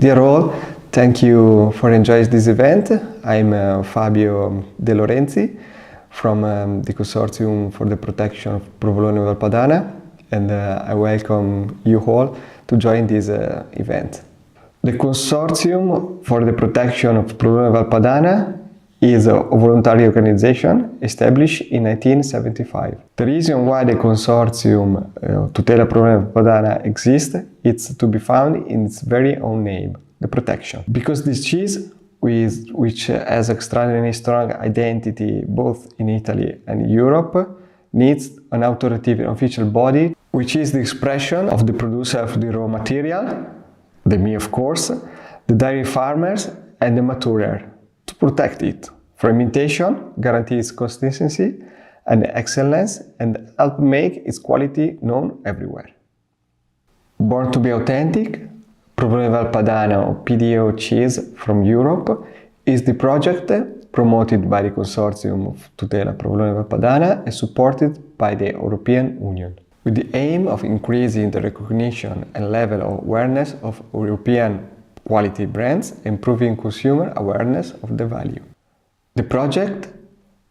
Dear all, thank you for enjoying this event. I'm Fabio De Lorenzi from the Consortium for the Protection of Provolone Valpadana, and I welcome you all to join this event. The Consortium for the Protection of Provolone Valpadana is a voluntary organization established in 1975. The reason why the Consortium Tutela Provolone Valpadana exists is to be found in its very own name, the protection. Because this cheese, which has extraordinarily strong identity both in Italy and Europe, needs an authoritative official body, which is the expression of the producer of the raw material, the me of course, the dairy farmers and the maturer, to protect it. Fermentation guarantees consistency and excellence and help make its quality known everywhere. Born to be authentic, Provolone Valpadana, or PDO cheese from Europe, is the project promoted by the Consortium of Tutela Provolone Valpadana and supported by the European Union, with the aim of increasing the recognition and level of awareness of European quality brands, improving consumer awareness of the value. The project,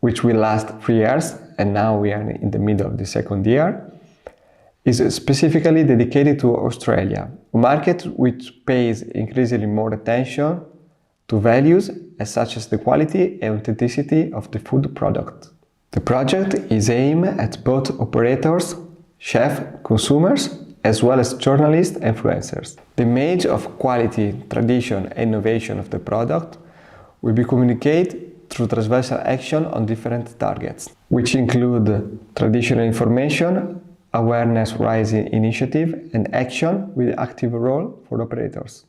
which will last 3 years, and now we are in the middle of the second year, is specifically dedicated to Australia, a market which pays increasingly more attention to values such as the quality and authenticity of the food product. The project is aimed at both operators, chefs, consumers, as well as journalists and influencers. The image of quality, tradition and innovation of the product will be communicated through transversal action on different targets, which include traditional information, awareness raising initiative, and action with active role for operators.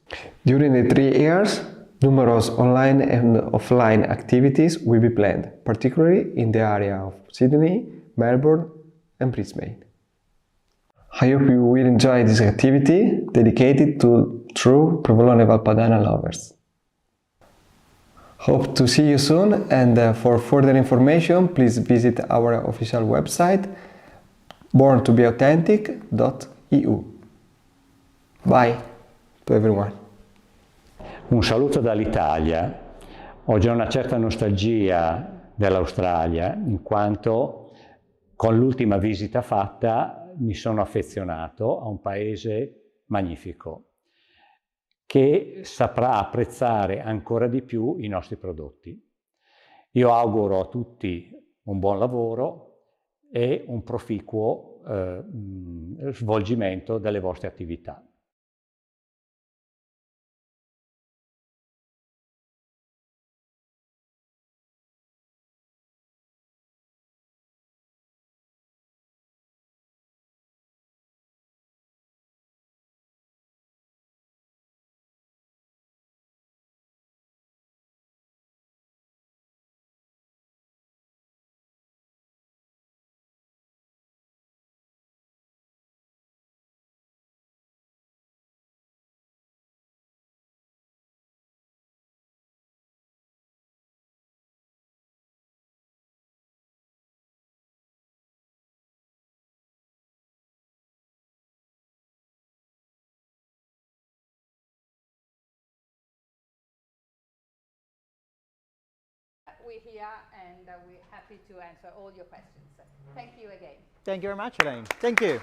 During the 3 years, numerous online and offline activities will be planned, particularly in the area of Sydney, Melbourne, and Brisbane. I hope you will enjoy this activity dedicated to true Provolone Valpadana lovers. Hope to see you soon, and for further information please visit our official website borntobeauthentic.eu. Bye to everyone. Un saluto dall'Italia. Ho già una certa nostalgia dell'Australia, in quanto con l'ultima visita fatta mi sono affezionato a un paese magnifico che saprà apprezzare ancora di più i nostri prodotti. Io auguro a tutti un buon lavoro e un proficuo svolgimento delle vostre attività. We're here and we're happy to answer all your questions. Thank you again. Thank you very much, Elaine. Thank you.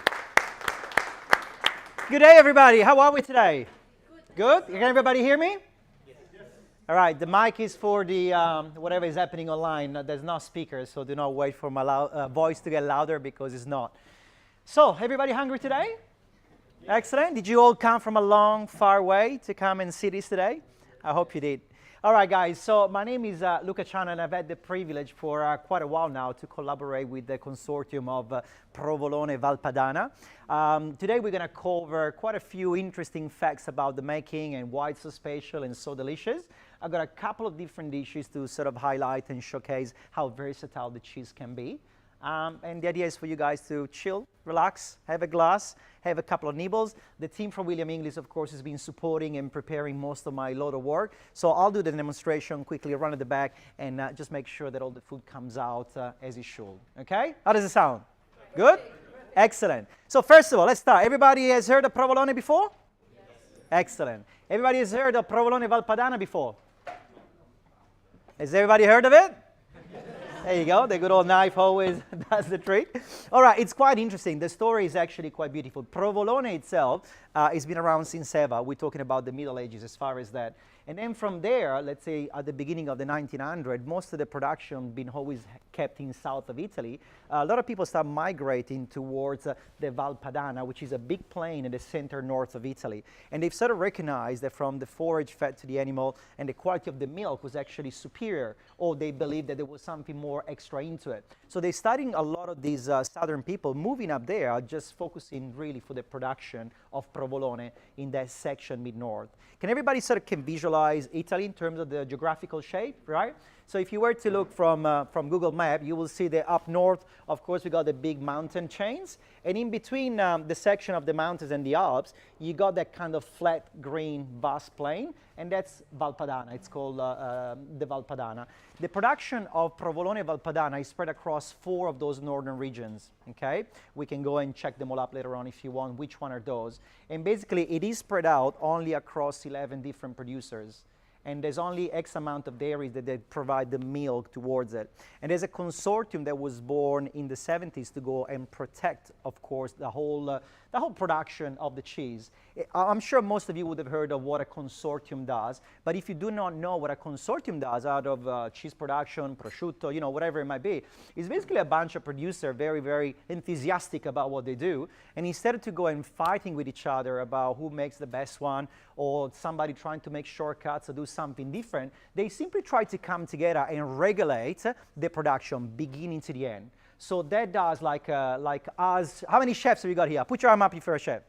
Good day, everybody. How are we today? Good. Can everybody hear me? Yes. All right. The mic is for the whatever is happening online. There's no speakers, so do not wait for my voice to get louder because it's not. So, everybody hungry today? Yes. Excellent. Did you all come from a long, far way to come and see this today? I hope you did. All right, guys, so my name is Luca Ciano, and I've had the privilege for quite a while now to collaborate with the consortium of Provolone Valpadana. Today we're going to cover quite a few interesting facts about the making and why it's so special and so delicious. I've got a couple of different dishes to sort of highlight and showcase how versatile the cheese can be. And the idea is for you guys to chill, relax, have a glass, have a couple of nibbles. The team from William Inglis, of course, has been supporting and preparing most of my load of work. So I'll do the demonstration quickly, run at the back, and just make sure that all the food comes out as it should. Okay? How does it sound? Good? Excellent. So first of all, let's start. Everybody has heard of provolone before? Yes. Excellent. Everybody has heard of Provolone Valpadana before? Has everybody heard of it? There you go. The good old knife always does the trick. All right, it's quite interesting. The story is actually quite beautiful. Provolone itself has been around since ever. We're talking about the Middle Ages as far as that. And then from there, let's say at the beginning of the 1900s, most of the production been always kept in south of Italy. A lot of people start migrating towards the Valpadana, which is a big plain in the center north of Italy. And they've sort of recognized that from the forage fed to the animal and the quality of the milk was actually superior, or they believed that there was something more extra into it. So they're starting a lot of these southern people moving up there, just focusing really for the production of provolone in that section mid-north. Can everybody sort of can visualize Italy in terms of the geographical shape, right? So if you were to look from Google Maps, you will see that up north, of course, we got the big mountain chains. And in between the section of the mountains and the Alps, you got that kind of flat, green, vast plain. And that's Valpadana. It's called the Valpadana. The production of Provolone Valpadana is spread across 4 of those northern regions, okay? We can go and check them all up later on if you want, which one are those. And basically, it is spread out only across 11 different producers. And there's only X amount of dairies that they provide the milk towards it. And there's a consortium that was born in the 70s to go and protect, of course, the whole production of the cheese. I'm sure most of you would have heard of what a consortium does, but if you do not know what a consortium does out of cheese production, prosciutto, you know, whatever it might be, it's basically a bunch of producers very, very enthusiastic about what they do. And instead of to go and fighting with each other about who makes the best one, or somebody trying to make shortcuts or do something different, they simply try to come together and regulate the production beginning to the end. So that does like us. How many chefs have you got here? Put your arm up if you're a chef.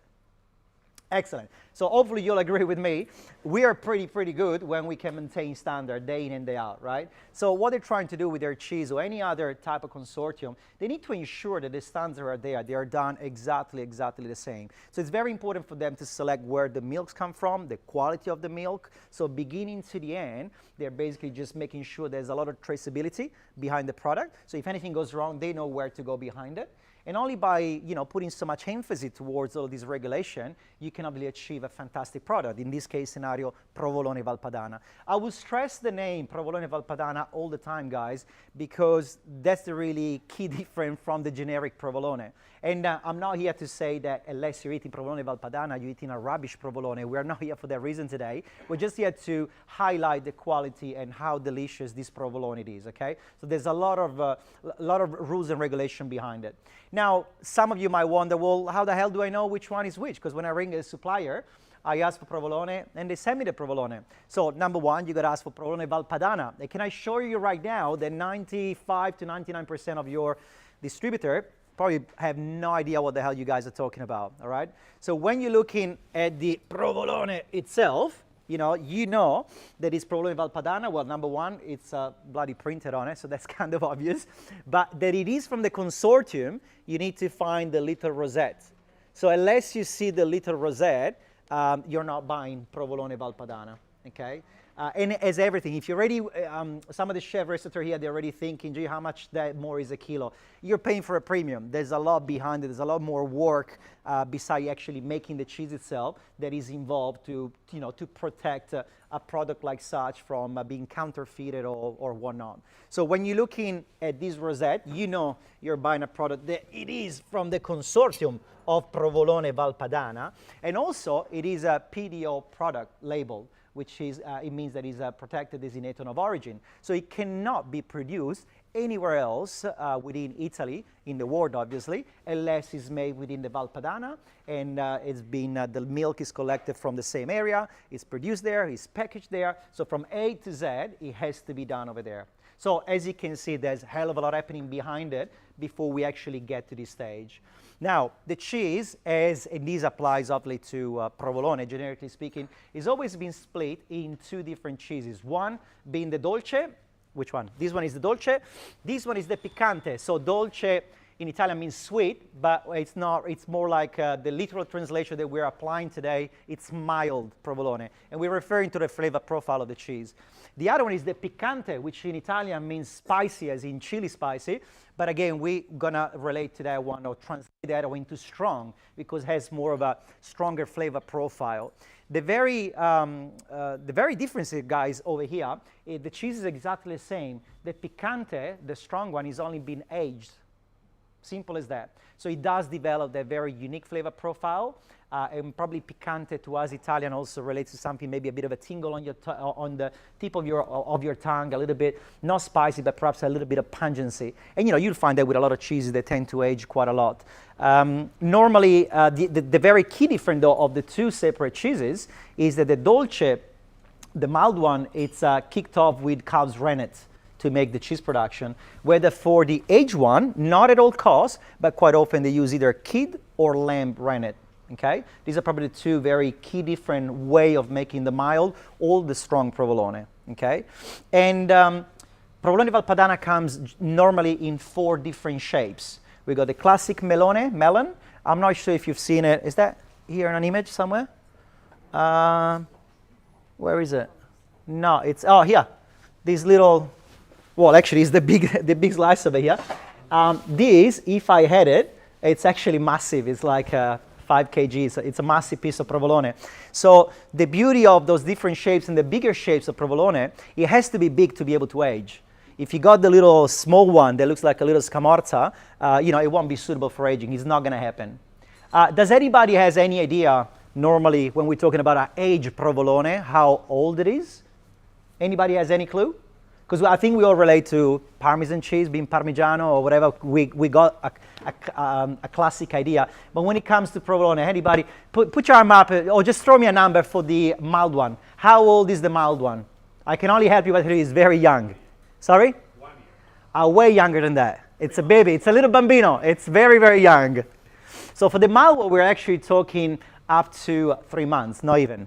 Excellent. So hopefully you'll agree with me. We are pretty good when we can maintain standard day in and day out, right? So what they're trying to do with their cheese or any other type of consortium, they need to ensure that the standards are there. They are done exactly the same. So it's very important for them to select where the milks come from, the quality of the milk. So beginning to the end, they're basically just making sure there's a lot of traceability behind the product. So if anything goes wrong, they know where to go behind it. And only by putting so much emphasis towards all this regulation, you can obviously achieve a fantastic product. In this case scenario, Provolone Valpadana. I will stress the name Provolone Valpadana all the time, guys, because that's the really key difference from the generic provolone. And I'm not here to say that unless you're eating Provolone Valpadana, you're eating a rubbish provolone. We're not here for that reason today. We're just here to highlight the quality and how delicious this provolone is, okay? So there's a lot of rules and regulation behind it. Now, some of you might wonder, well, how the hell do I know which one is which? Because when I ring a supplier, I ask for provolone, and they send me the provolone. So number one, you got to ask for Provolone Valpadana. And can I show you right now that 95 to 99% of your distributor probably have no idea what the hell you guys are talking about, all right? So when you're looking at the provolone itself, you know that it's Provolone Valpadana. Well, number one, it's bloody printed on it, so that's kind of obvious. But that it is from the consortium, you need to find the little rosette. So unless you see the little rosette, you're not buying Provolone Valpadana, okay? And as everything, if you're already, some of the chef restaurateurs here, they're already thinking, gee, how much that more is a kilo? You're paying for a premium. There's a lot behind it. There's a lot more work besides actually making the cheese itself that is involved to protect a product like such from being counterfeited or whatnot. So when you're looking at this rosette, you know you're buying a product that it is from the consortium of Provolone Valpadana, and also it is a PDO product label, which is, it means that it's a protected designation of origin. So it cannot be produced anywhere else within Italy, in the world obviously, unless it's made within the Valpadana, and the milk is collected from the same area, it's produced there, it's packaged there. So from A to Z, it has to be done over there. So as you can see, there's a hell of a lot happening behind it before we actually get to this stage. Now, the cheese, and this applies obviously to provolone, generically speaking, is always been split in 2 different cheeses. One being the dolce. Which one? This one is the dolce. This one is the picante. So dolce in Italian means sweet, but it's not. It's more like the literal translation that we're applying today. It's mild provolone, and we're referring to the flavor profile of the cheese. The other one is the picante, which in Italian means spicy, as in chili spicy. But again, we're gonna relate to that one or translate that one into strong because it has more of a stronger flavor profile. The very difference, guys, over here, the cheese is exactly the same. The picante, the strong one, is only been aged. Simple as that. So it does develop that very unique flavor profile, and probably picante to us Italian also relates to something, maybe a bit of a tingle on the tip of your tongue, a little bit, not spicy, but perhaps a little bit of pungency. And you'll find that with a lot of cheeses, they tend to age quite a lot. Normally, the very key difference though of the two separate cheeses is that the dolce, the mild one, it's kicked off with cow's rennet to make the cheese production, whether for the aged one, not at all costs, but quite often they use either kid or lamb rennet. Okay, these are probably the two very key different way of making the mild or the strong provolone. Okay, and provolone Valpadana comes normally in 4 different shapes. We got the classic melon. I'm not sure if you've seen it. Is that here in an image somewhere? Where is it? No, it's here. This little. Well, actually, it's the big slice over here. This, if I had it, it's actually massive. It's like 5 kg. So it's a massive piece of provolone. So the beauty of those different shapes and the bigger shapes of provolone, it has to be big to be able to age. If you got the little small one that looks like a little scamorza, it won't be suitable for aging. It's not going to happen. Does anybody has any idea, normally, when we're talking about an aged provolone, how old it is? Anybody has any clue? Because I think we all relate to Parmesan cheese, being Parmigiano or whatever. We got a classic idea. But when it comes to provolone, anybody, put your arm up or just throw me a number for the mild one. How old is the mild one? I can only help you, but it is very young. Sorry? 1 year. Way younger than that. It's a baby. It's a little bambino. It's very, very young. So for the mild one, we're actually talking up to 3 months, not even.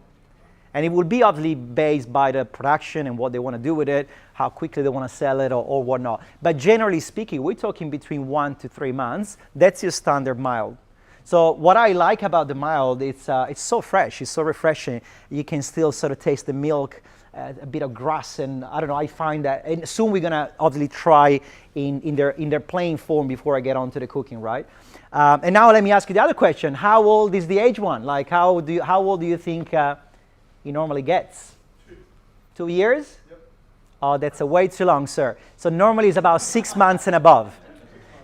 And it will be obviously based by the production and what they want to do with it, how quickly they want to sell it or whatnot. But generally speaking, we're talking between 1 to 3 months. That's your standard mild. So what I like about the mild, it's so fresh, it's so refreshing. You can still sort of taste the milk, a bit of grass, and I don't know, I find that, and soon we're going to obviously try in their plain form before I get on to the cooking, right? And now let me ask you the other question. How old is the aged one? Like how old do you think he normally gets? 2 years? Yep. Oh, that's way too long, sir. So normally it's about 6 months and above.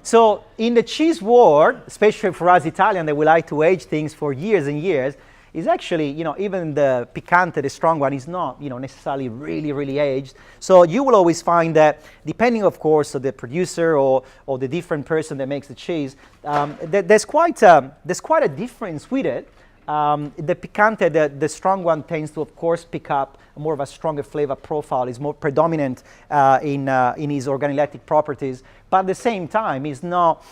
So in the cheese world, especially for us Italian that we like to age things for years and years, is actually, even the picante, the strong one, is not, necessarily really, really aged. So you will always find that, depending, of course, on the producer or the different person that makes the cheese, there's quite a difference with it. The picante, the strong one, tends to, of course, pick up more of a stronger flavor profile. Is more predominant in his organoleptic properties, but at the same time, is not,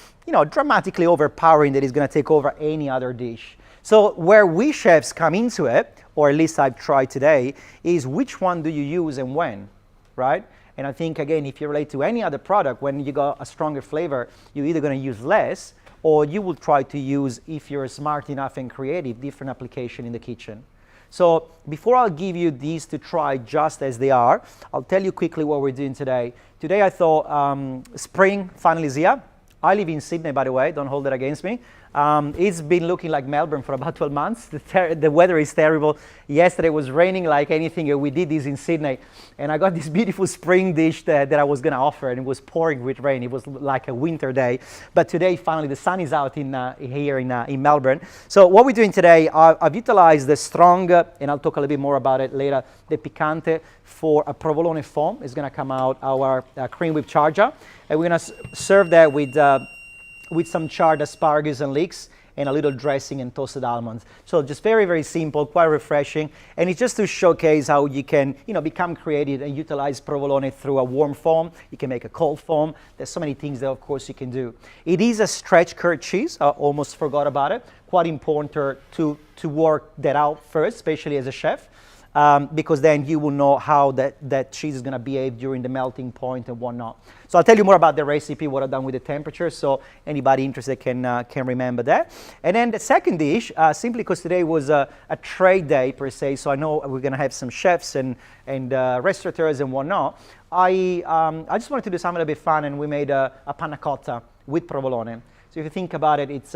dramatically overpowering that is going to take over any other dish. So where we chefs come into it, or at least I've tried today, is which one do you use and when, right? And I think, again, if you relate to any other product, when you got a stronger flavor, you're either going to use less, or you will try to use, if you're smart enough and creative, different application in the kitchen. So before I'll give you these to try just as they are, I'll tell you quickly what we're doing today. Today I thought spring finally is here. I live in Sydney, by the way, don't hold that against me. It's been looking like Melbourne for about 12 months. The weather is terrible. Yesterday was raining like anything, and we did this in Sydney. And I got this beautiful spring dish that I was going to offer, and it was pouring with rain. It was like a winter day. But today, finally, the sun is out here in Melbourne. So what we're doing today, I've utilized the strong, and I'll talk a little bit more about it later, the picante for a provolone foam. It's going to come out our cream whipped charger. And we're going to serve that with some charred asparagus and leeks and a little dressing and toasted almonds. So just very, very simple, quite refreshing. And it's just to showcase how you can, become creative and utilize provolone through a warm foam. You can make a cold foam. There's so many things that, of course, you can do. It is a stretch curd cheese. I almost forgot about it. Quite important to work that out first, especially as a chef. because then you will know how that cheese is going to behave during the melting point and whatnot. So I'll tell you more about the recipe, what I've done with the temperature, so anybody interested can remember that. And then the second dish, simply because today was a trade day per se, so I know we're going to have some chefs and restaurateurs and whatnot. I just wanted to do something a bit fun, and we made a panna cotta with provolone. So if you think about it, it's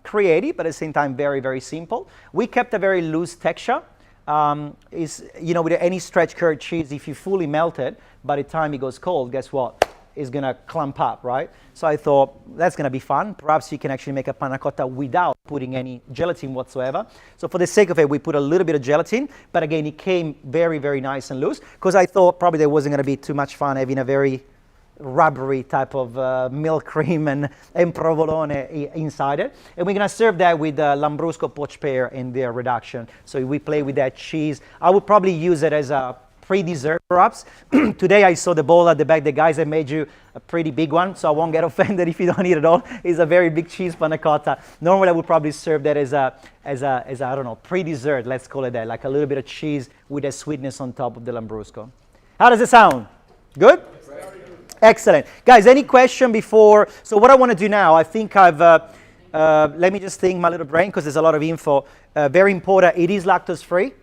creative, but at the same time very, very simple. We kept a very loose texture. With any stretch curd cheese, if you fully melt it, by the time it goes cold, guess what? It's going to clump up, right? So I thought that's going to be fun. Perhaps you can actually make a panna cotta without putting any gelatin whatsoever. So for the sake of it, we put a little bit of gelatin, but again, it came very, very nice and loose, because I thought probably there wasn't going to be too much fun having a very rubbery type of milk cream and provolone inside it. And we're going to serve that with Lambrusco poached pear in their reduction. So we play with that cheese. I would probably use it as a pre-dessert perhaps. Today I saw the bowl at the back. The guys have made you a pretty big one, so I won't get offended if you don't eat it all. It's a very big cheese panna cotta. Normally I would probably serve that as a I don't know, pre-dessert, let's call it that, like a little bit of cheese with a sweetness on top of the Lambrusco. How does it sound? Good? Excellent. Guys, any question before? So what I want to do now, I think let me just think my little brain, because there's a lot of info. Very important, it is lactose free.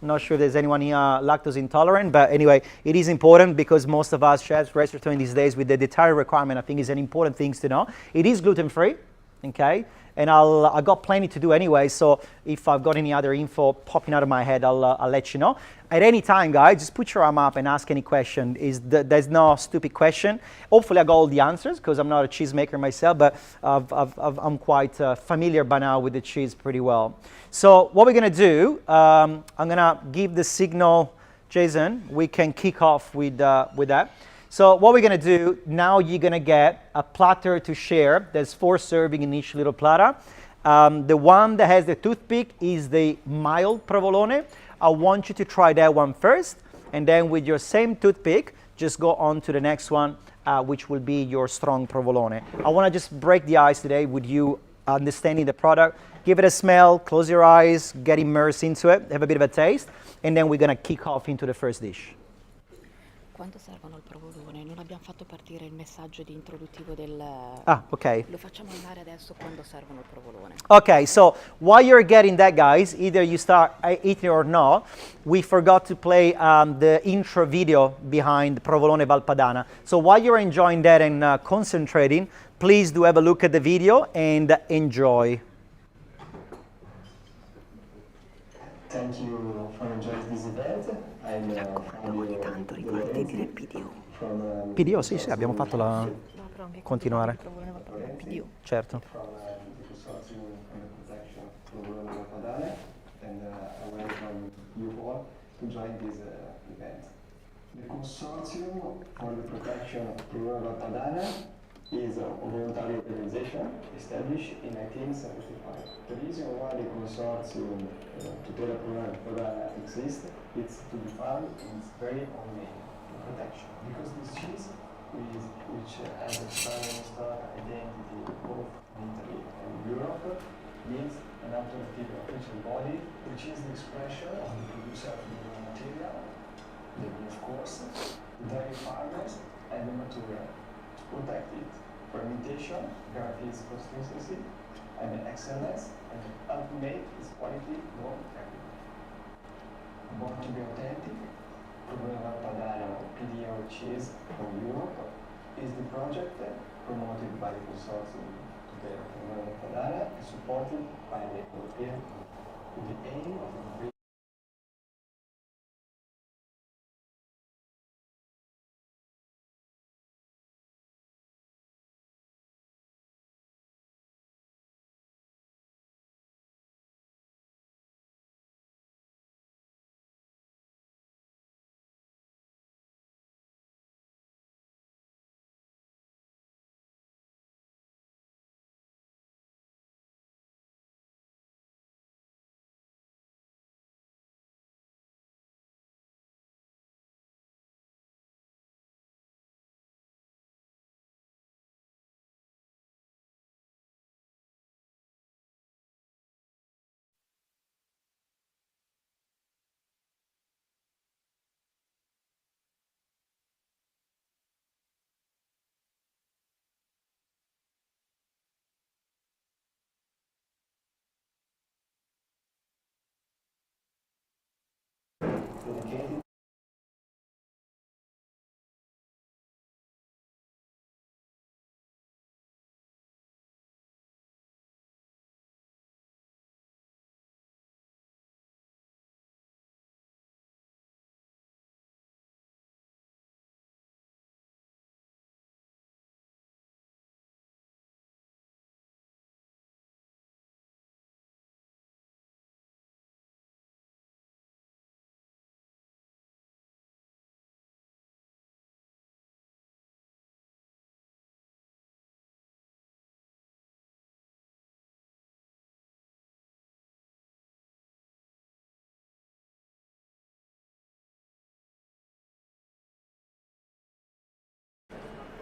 Not sure if there's anyone here lactose intolerant, but anyway, it is important because most of us chefs, restaurateurs these days with the dietary requirement, I think is an important thing to know. It is gluten free, okay? And I got plenty to do anyway, so if I've got any other info popping out of my head, I'll let you know. At any time, guys, just put your arm up and ask any question. There's no stupid question. Hopefully I got all the answers, because I'm not a cheesemaker myself, but I'm quite familiar by now with the cheese pretty well. So what we're going to do, I'm going to give the signal, Jason, we can kick off with that. So what we're going to do, now you're going to get a platter to share. There's 4 servings in each little platter. The one that has the toothpick is the mild provolone. I want you to try that one first, and then with your same toothpick, just go on to the next one, which will be your strong provolone. I want to just break the ice today with you understanding the product. Give it a smell, close your eyes, get immersed into it, have a bit of a taste, and then we're going to kick off into the first dish. Quando servono il provolone? Non abbiamo fatto partire il messaggio di introduttivo del... Okay. Lo facciamo andare adesso quando servono il provolone. Okay, so while you're getting that, guys, either you start eating or not, we forgot to play the intro video behind Provolone Valpadana. So while you're enjoying that and concentrating, please do have a look at the video and enjoy. Thank you for enjoying this event. I'm Ogni tanto ricordi di dire PDO. PDO, sì, abbiamo fatto la... No, però anche Continuare. provolone va proprio PDO. Certo. from the consortium for the protection of Provolone Valpadana, and I welcome you all to join this event. The consortium for the protection of Provolone Valpadana is a voluntary organization established in 1975. The reason why the consortium Tutela Provolone Valpadana exists is to define its very own name, protection, because this cheese which has a strong historical identity both in Italy and Europe, needs an alternative official body, which is the expression of the producer of the raw material, the bean of course, the dairy farmers, and the material. To protect it, fermentation guarantees consistency and excellence, and to ultimate its quality born everywhere. Born to be authentic, Provolone Valpadana PDO cheese from Europe is the project promoted by the consortium Tutela Provolone Valpadana and supported by the European Union with the aim of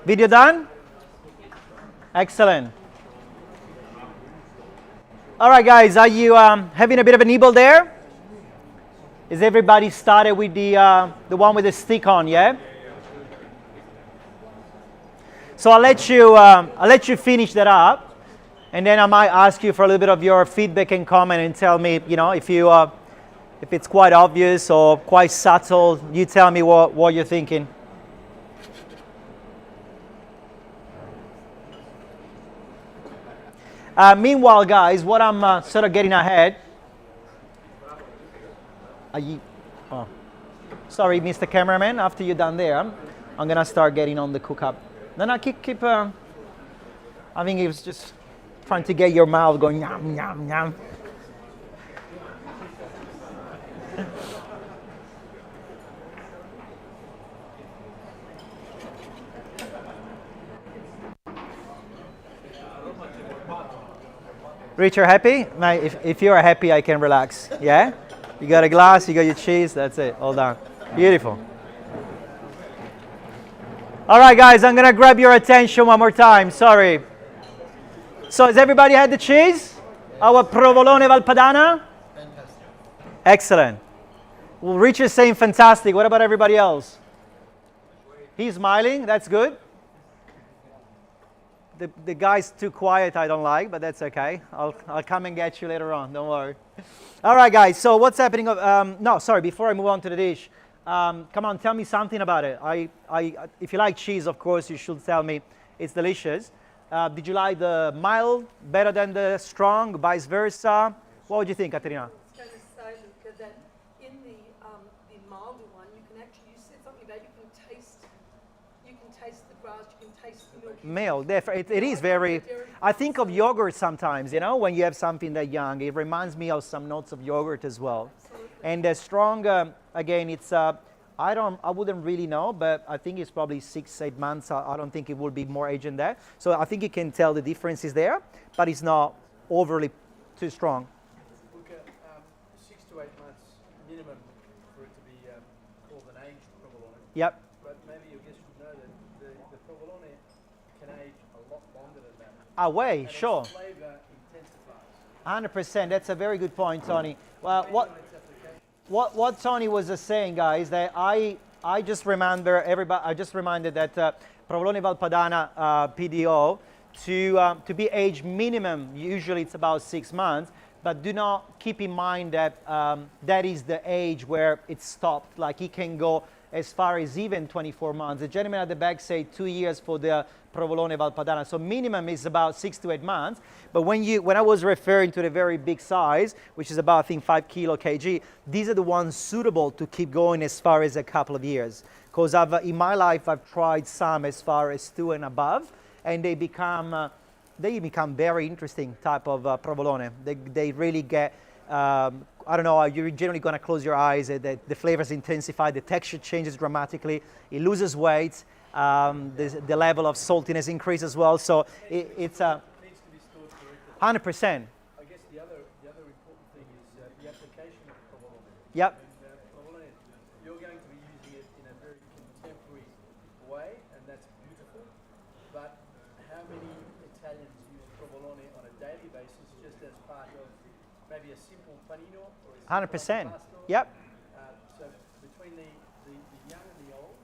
Video done? Excellent. All right, guys, are you having a bit of a nibble there? Is everybody started with the one with the stick on, yeah? So I'll let you finish that up, and then I might ask you for a little bit of your feedback and comment and tell me, you know, if it's quite obvious or quite subtle. You tell me what you're thinking. Meanwhile, guys, what I'm sort of getting ahead. Oh, sorry, Mr. Cameraman. After you're done there, I'm gonna start getting on the cook-up. No, keep. I think it was just trying to get your mouth going yum yum yum. Rich, you're happy? Mate, if you're happy, I can relax. Yeah? You got a glass, you got your cheese, that's it, all done. Beautiful. All right, guys, I'm going to grab your attention one more time. Sorry. So has everybody had the cheese? Our Provolone Valpadana? Fantastic. Excellent. Well, Rich is saying fantastic. What about everybody else? He's smiling. That's good. The guy's too quiet, I don't like, but that's okay. I'll come and get you later on, don't worry. All right, guys, so what's happening? No, sorry, before I move on to the dish, come on, tell me something about it. If you like cheese, of course, you should tell me it's delicious. Did you like the mild better than the strong, vice versa? What would you think, Katerina? I was going to say, Luca, that in the milder one, you can actually, you said something about you can taste the grass, you can taste the milk. Milk, it is very, I think of yogurt sometimes, you know, when you have something that young. It reminds me of some notes of yogurt as well. Absolutely. And the strong, again, it's, I wouldn't really know, but I think it's probably 6-8 months. I don't think it will be more age than that. So I think you can tell the difference is there, but it's not overly too strong. Look at 6 to 8 months minimum for it to be called an aged provolone. Yep. But maybe your guests should know that the provolone can age a lot longer than that. Away, And sure. its flavour intensifies. 100%. That's a very good point, Tony. Well, what Tony was saying, guys, that I just remember everybody. I just reminded that Provolone Valpadana PDO to be aged minimum. Usually it's about 6 months, but do not keep in mind that that is the age where it stopped. Like it can go as far as even 24 months. The gentleman at the back said 2 years for the Provolone Valpadana. So minimum is about 6 to 8 months. But when I was referring to the very big size, which is about, I think, 5 kg, these are the ones suitable to keep going as far as a couple of years. Because in my life, I've tried some as far as 2 and above, and they become very interesting type of provolone. They really get, I don't know, you're generally going to close your eyes. The flavors intensify, the texture changes dramatically, it loses weight. The level of saltiness increases as well, so it's needs to be stored correctly. 100%. I guess the other important thing is the application of provolone. Yep. And provolone, you're going to be using it in a very contemporary way, and that's beautiful. But how many Italians use provolone on a daily basis, just as part of maybe a simple panino or a 100%. pasto? Yep. So between the young and the old,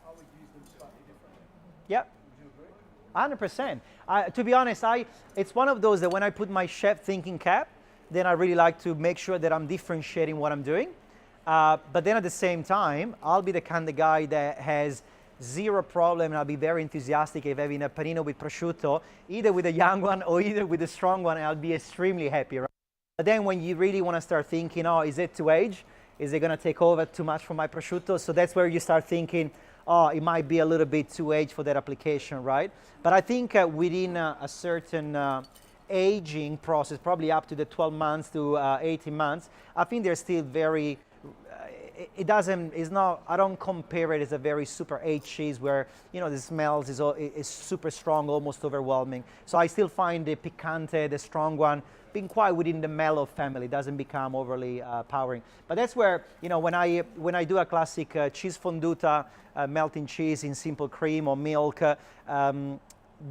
I would use them slightly differently. Yep. Would you agree? 100%. To be honest, it's one of those that when I put my chef thinking cap, then I really like to make sure that I'm differentiating what I'm doing. But then at the same time, I'll be the kind of guy that has zero problem, and I'll be very enthusiastic if having a panino with prosciutto, either with a young one or either with a strong one, and I'll be extremely happy, right? But then when you really want to start thinking, oh, is it too age? Is it going to take over too much from my prosciutto? So that's where you start thinking, oh, it might be a little bit too age for that application, right? But I think within a certain aging process, probably up to the 12 months to 18 months, I think they're still very, it's not, I don't compare it as a very super aged cheese where, you know, the smells is super strong, almost overwhelming. So I still find the picante, the strong one, being quite within the mellow family, doesn't become overly powering. But that's where, you know, when I do a classic cheese fonduta, melting cheese in simple cream or milk,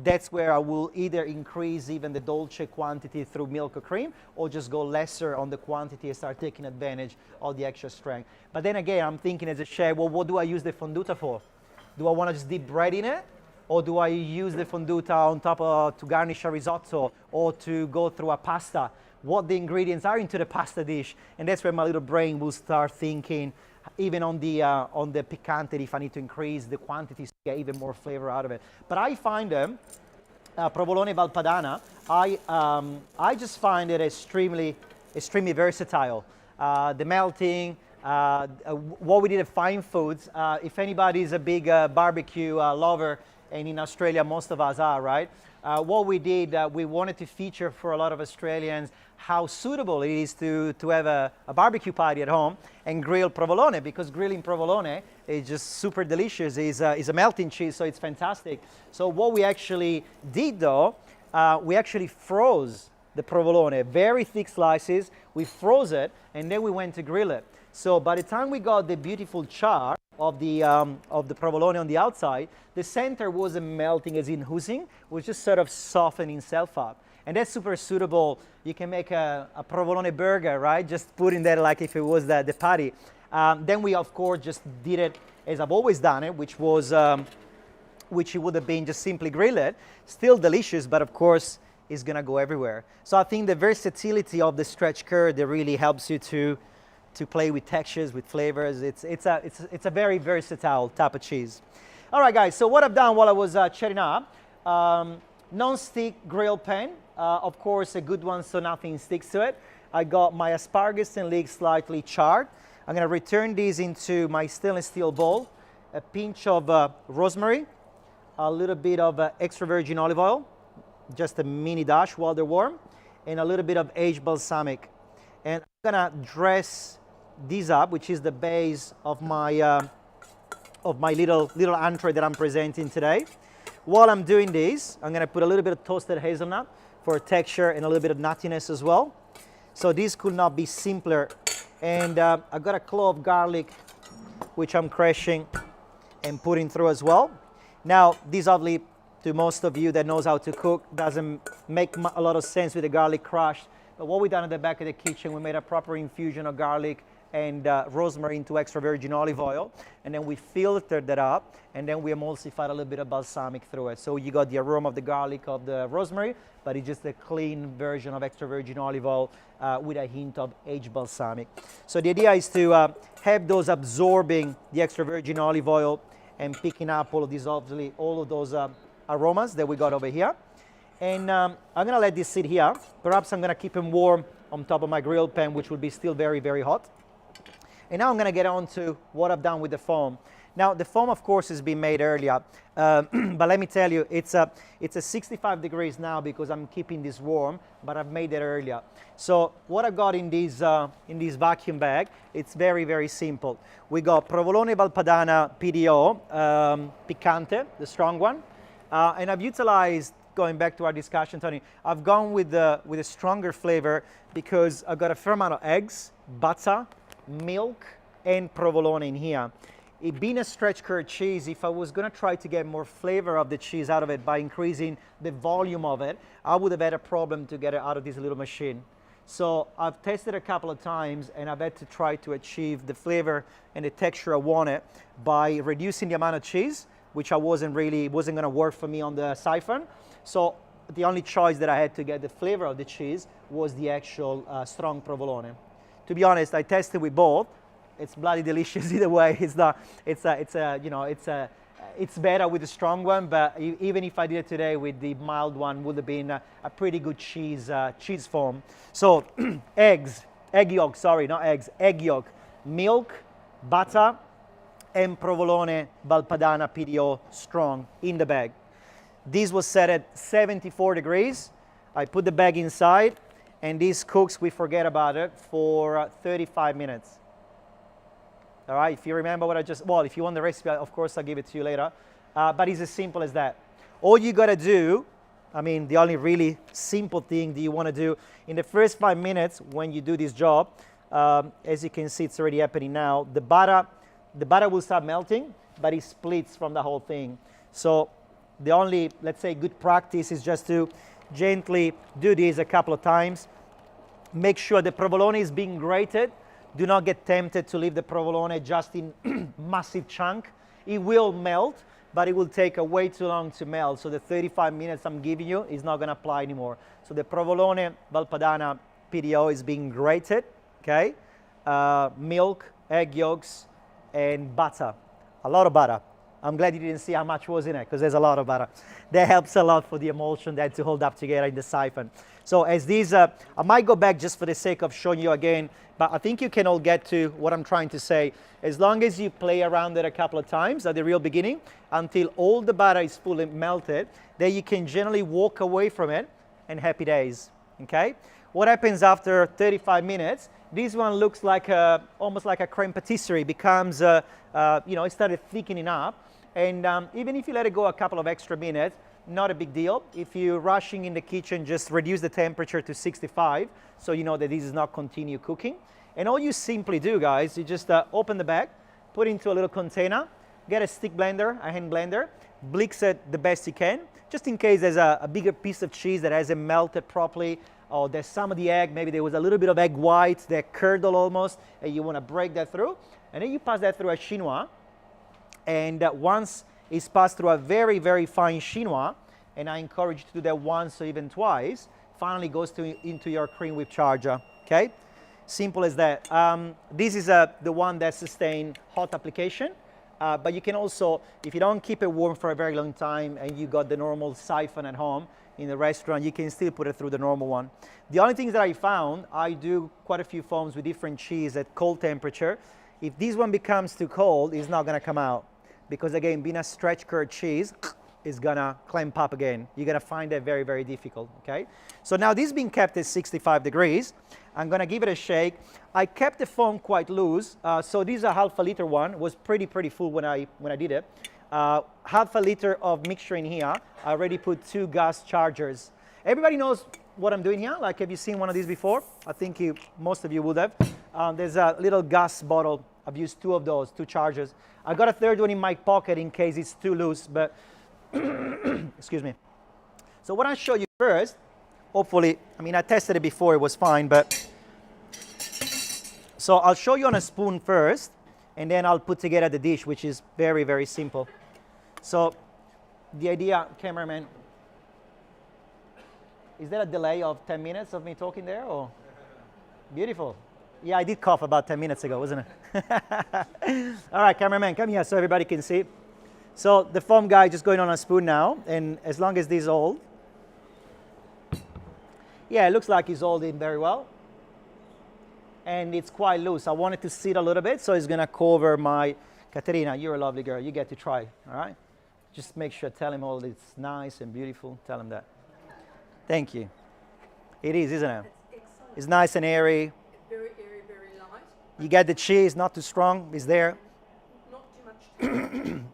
that's where I will either increase even the dolce quantity through milk or cream, or just go lesser on the quantity and start taking advantage of the extra strength. But then again, I'm thinking as a chef, well, what do I use the fonduta for? Do I want to just dip bread in it? Or do I use the fonduta on top to garnish a risotto or to go through a pasta? What the ingredients are into the pasta dish? And that's where my little brain will start thinking, even on the picante, if I need to increase the quantities to get even more flavor out of it. But I find them, Provolone Valpadana, I just find it extremely versatile. The melting, what we did at Fine Foods, if anybody is a big barbecue lover, and in Australia most of us are, right? What we did, we wanted to feature for a lot of Australians how suitable it is to have a barbecue party at home and grill provolone, because grilling provolone is just super delicious. It's a melting cheese, so it's fantastic. So what we actually did though, we actually froze the provolone, very thick slices. We froze it and then we went to grill it. So by the time we got the beautiful char of the provolone on the outside, the center wasn't melting as in oozing, it was just sort of softening itself up. And that's super suitable. You can make a provolone burger, right? Just putting that like if it was the patty. Then we, of course, just did it as I've always done it, which was, which it would have been just simply grill it. Still delicious, but of course, it's gonna go everywhere. So I think the versatility of the stretch curd that really helps you to play with textures, with flavors. It's a very versatile type of cheese. All right, guys, so what I've done while I was chatting up, non-stick grill pan, of course, a good one so nothing sticks to it. I got my asparagus and leeks slightly charred. I'm gonna return these into my stainless steel bowl, a pinch of rosemary, a little bit of extra virgin olive oil, just a mini dash while they're warm, and a little bit of aged balsamic. And I'm gonna dress these up, which is the base of my little entree that I'm presenting today. While I'm doing this, I'm gonna put a little bit of toasted hazelnut for texture and a little bit of nuttiness as well. So this could not be simpler. And I've got a clove of garlic, which I'm crushing and putting through as well. Now, this obviously, to most of you that knows how to cook, doesn't make a lot of sense with the garlic crushed. But what we done at the back of the kitchen, we made a proper infusion of garlic and rosemary into extra virgin olive oil, and then we filtered that up, and then we emulsified a little bit of balsamic through it. So you got the aroma of the garlic, of the rosemary, but it's just a clean version of extra virgin olive oil with a hint of aged balsamic. So the idea is to have those absorbing the extra virgin olive oil and picking up all of these, obviously, all of those aromas that we got over here. And I'm gonna let this sit here. Perhaps I'm gonna keep them warm on top of my grill pan, which will be still very, very hot. And now I'm gonna get on to what I've done with the foam. Now, the foam, of course, has been made earlier, but let me tell you, it's a 65 degrees now because I'm keeping this warm, but I've made it earlier. So what I've got in this vacuum bag, it's very, very simple. We got Provolone Valpadana PDO, Picante, the strong one, and I've utilized, going back to our discussion, Tony, I've gone with a stronger flavor because I've got a fair amount of eggs, butter, milk, and provolone in here. It being a stretch curd cheese, if I was going to try to get more flavor of the cheese out of it by increasing the volume of it, I would have had a problem to get it out of this little machine. So I've tested a couple of times and I've had to try to achieve the flavor and the texture I wanted by reducing the amount of cheese, which wasn't going to work for me on the siphon. So the only choice that I had to get the flavor of the cheese was the actual strong provolone. To be honest, I tested with both, it's bloody delicious either way. It's not. It's better with the strong one, but even if I did it today with the mild one, would have been a pretty good cheese foam. So egg yolk, sorry, not eggs, egg yolk, milk, butter, and Provolone Valpadana PDO strong in the bag. This was set at 74 degrees. I put the bag inside, and this cooks, we forget about it, for 35 minutes. All right, if you remember what if you want the recipe, of course, I'll give it to you later. But it's as simple as that. All you got to do, the only really simple thing that you want to do in the first 5 minutes when you do this job, as you can see, it's already happening now. The butter will start melting, but it splits from the whole thing. So the only, let's say, good practice is just to gently do this a couple of times. Make sure the provolone is being grated. Do not get tempted to leave the provolone just in massive chunk. It will melt, but it will take way too long to melt. So the 35 minutes I'm giving you is not going to apply anymore. So the Provolone Valpadana PDO is being grated, okay? Milk, egg yolks, and butter. A lot of butter. I'm glad you didn't see how much was in it, because there's a lot of butter. That helps a lot for the emulsion then to hold up together in the siphon. So as these, I might go back just for the sake of showing you again, but I think you can all get to what I'm trying to say. As long as you play around it a couple of times at the real beginning, until all the butter is fully melted, then you can generally walk away from it, and happy days, okay? What happens after 35 minutes? This one looks like almost like a creme patisserie. Becomes, it started thickening up. And even if you let it go a couple of extra minutes, not a big deal. If you're rushing in the kitchen, just reduce the temperature to 65, so you know that this is not continue cooking. And all you simply do, guys, you just open the bag, put it into a little container, get a stick blender, a hand blender, blix it the best you can, just in case there's a bigger piece of cheese that hasn't melted properly, or there's some of the egg, maybe there was a little bit of egg white, that curdle almost, and you want to break that through. And then you pass that through a chinois. And once it's passed through a very, very fine chinois, and I encourage you to do that once or even twice, finally goes into your cream whip charger, okay? Simple as that. This is the one that sustains hot application, but you can also, if you don't keep it warm for a very long time and you got the normal siphon at home in the restaurant, you can still put it through the normal one. The only things that I found, I do quite a few foams with different cheese at cold temperature. If this one becomes too cold, it's not going to come out. Because again, being a stretch curd cheese is gonna clamp up again. You're gonna find that very, very difficult, okay? So now this being kept at 65 degrees, I'm gonna give it a shake. I kept the foam quite loose, so this is a half a liter one. It was pretty full when I did it. Half a liter of mixture in here. I already put 2 gas chargers. Everybody knows what I'm doing here? Like, have you seen one of these before? I think most of you would have. There's a little gas bottle. I've used 2 of those, 2 chargers. I got a third one in my pocket in case it's too loose, but excuse me. So what I'll show you first, hopefully, I tested it before, it was fine, but so I'll show you on a spoon first, and then I'll put together the dish, which is very, very simple. So the idea, cameraman, is there a delay of 10 minutes of me talking there, or? Beautiful. Yeah, I did cough about 10 minutes ago, wasn't it? All right, cameraman, come here so everybody can see. So the foam guy just going on a spoon now, and as long as this hold, yeah, it looks like it's holding very well. And it's quite loose. I want it to sit a little bit, so it's gonna cover my, Caterina, you're a lovely girl, you get to try, all right? Just make sure, tell him all it's nice and beautiful, tell him that. Thank you. It is, isn't it? It's nice and airy. Very airy, very light. You get the cheese, not too strong, it's there. Not too much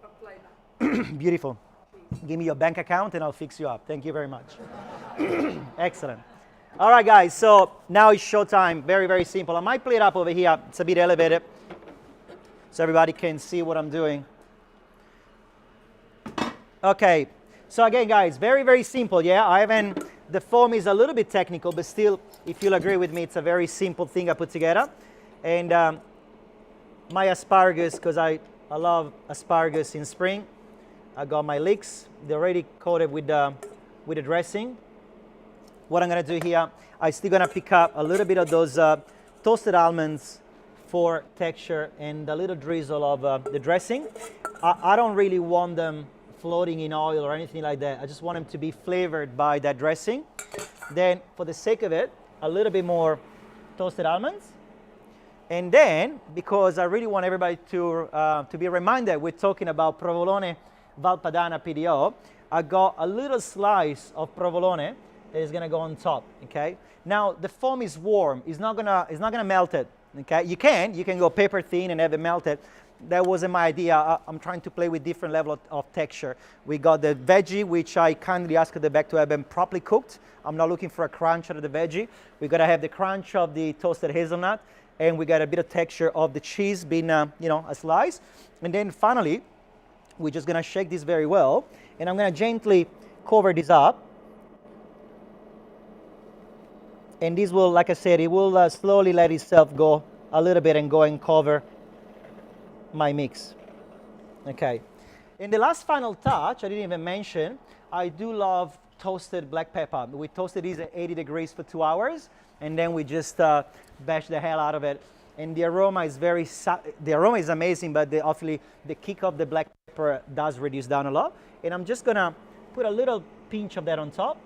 of flavour. Beautiful. Give me your bank account and I'll fix you up. Thank you very much. Excellent. All right, guys, so now it's showtime. Very, very simple. I might play it up over here. It's a bit elevated so everybody can see what I'm doing. Okay, so again, guys, very, very simple, yeah? The foam is a little bit technical, but still, if you'll agree with me, it's a very simple thing I put together. And my asparagus, because I love asparagus in spring. I got my leeks. They're already coated with the dressing. What I'm gonna do here, I'm still gonna pick up a little bit of those toasted almonds for texture and a little drizzle of the dressing. I don't really want them floating in oil or anything like that. I just want them to be flavored by that dressing. Then, for the sake of it, a little bit more toasted almonds. And then, because I really want everybody to be reminded, we're talking about Provolone Valpadana PDO, I got a little slice of provolone that is gonna go on top, okay? Now, the foam is warm, it's not gonna melt it, okay? You can go paper thin and have it melted. That wasn't my idea. I'm trying to play with different level of texture. We got the veggie, which I kindly asked the back to have them properly cooked. I'm not looking for a crunch out of the veggie. We gotta have the crunch of the toasted hazelnut, and we got a bit of texture of the cheese being, a slice. And then finally, we're just gonna shake this very well, and I'm gonna gently cover this up. And this will, like I said, it will slowly let itself go a little bit and go and cover my mix. Okay. And the last final touch, I didn't even mention, I do love toasted black pepper. We toasted these at 80 degrees for 2 hours, and then we just bash the hell out of it. And the aroma is amazing, but obviously the kick of the black pepper does reduce down a lot. And I'm just gonna put a little pinch of that on top.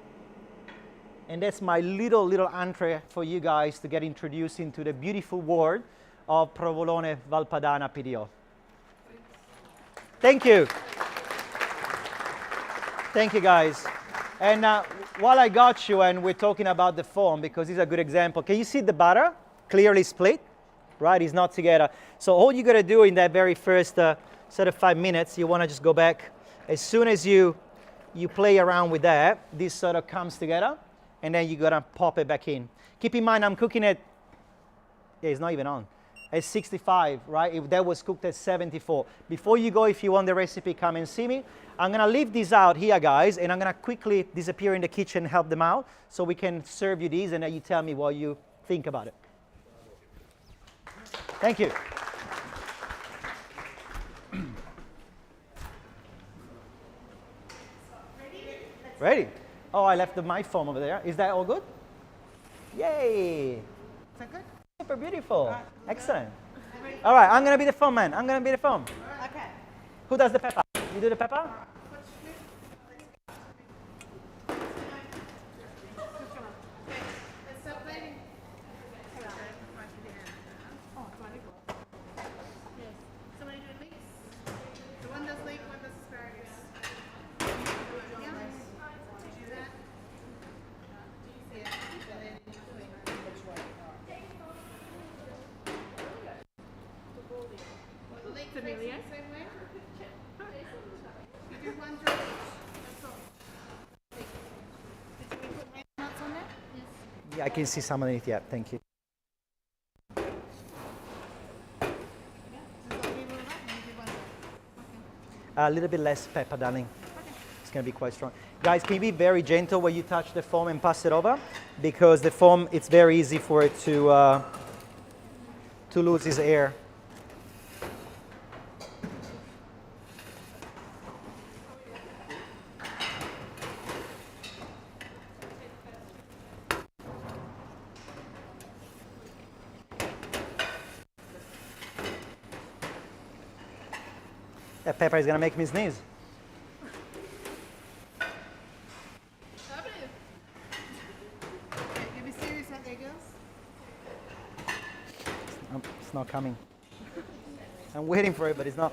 And that's my little entree for you guys to get introduced into the beautiful world of Provolone Valpadana PDO. Thank you. Thank you, guys. And while I got you and we're talking about the foam, because this is a good example, can you see the butter clearly split? Right, it's not together. So all you gotta do in that very first sort of 5 minutes, you wanna just go back. As soon as you play around with that, this sort of comes together, and then you gotta pop it back in. Keep in mind, I'm cooking it, it's not even on. At 65, right? If that was cooked at 74. Before you go, if you want the recipe, come and see me. I'm gonna leave this out here, guys, and I'm gonna quickly disappear in the kitchen and help them out so we can serve you these, and then you tell me what you think about it. Thank you. Ready? Oh, I left my foam over there. Is that all good? Yay! Is that good? Super beautiful. Excellent. All right, I'm going to be the foam man. I'm going to be the foam. Okay. Who does the pepper? You do the pepper? Yeah, I can see some underneath. Yeah, thank you. A little bit less pepper, darling. It's going to be quite strong. Guys, can you be very gentle when you touch the foam and pass it over? Because the foam, it's very easy for it to lose its air. That pepper is going to make me sneeze. It's not coming. I'm waiting for it, but it's not.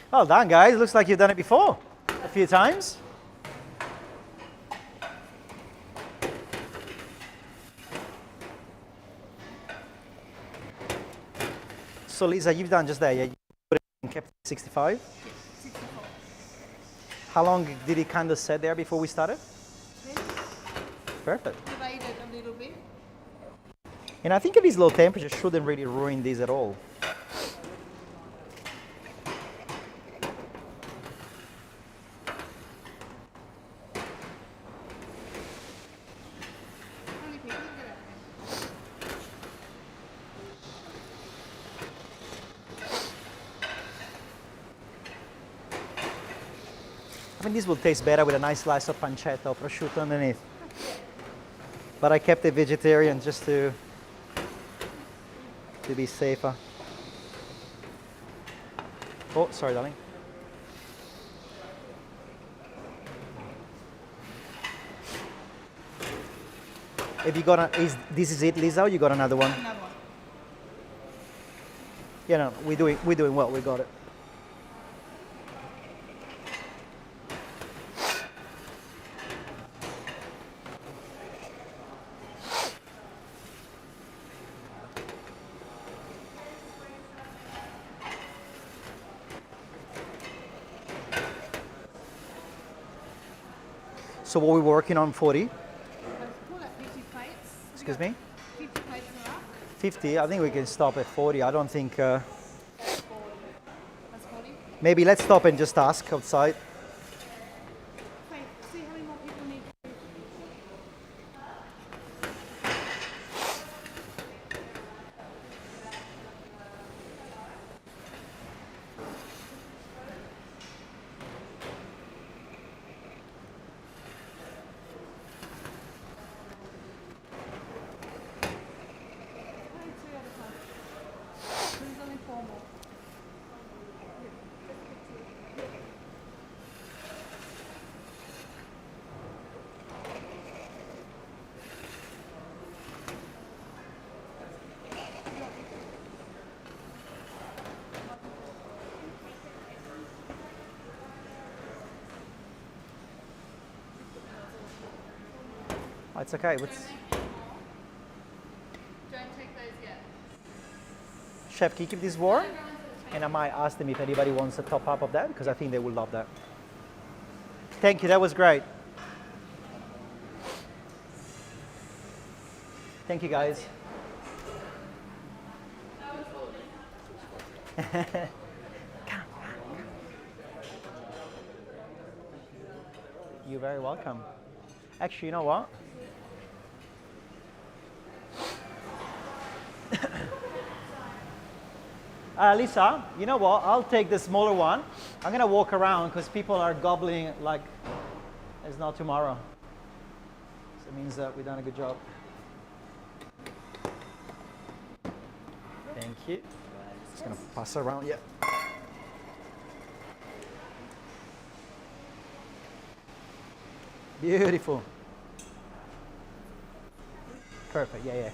Well done, guys. Looks like you've done it before a few times. So Lisa, you've done just that, yeah? kept 65? How long did it kind of sit there before we started? Perfect. Divide it a little bit. And I think at these low temperatures shouldn't really ruin these at all. I think this will taste better with a nice slice of pancetta or prosciutto underneath. But I kept it vegetarian just to be safer. Oh, sorry, darling. Have you got this is it, Lisa, or you got another one? Another one. Yeah, no, we're doing well, we got it. So what we're working on 40? Pull at 50 plates. Excuse me? 50 plates are up. 50, I think we can stop at 40. I don't think, That's 40. That's 40. maybe let's stop and just ask outside. Wait, see how many more people need. There's only 4 more. Oh, it's okay. Don't take those yet. Chef, can you keep this warm? And I might ask them if anybody wants a top up of that, because I think they will love that. Thank you, that was great. Thank you, guys. You're very welcome. Actually, you know what? Lisa, you know what? I'll take the smaller one. I'm gonna walk around because people are gobbling like it's not tomorrow. So it means that we've done a good job. Thank you. Just gonna pass it around. Yeah. Beautiful. Perfect. Yeah, yeah.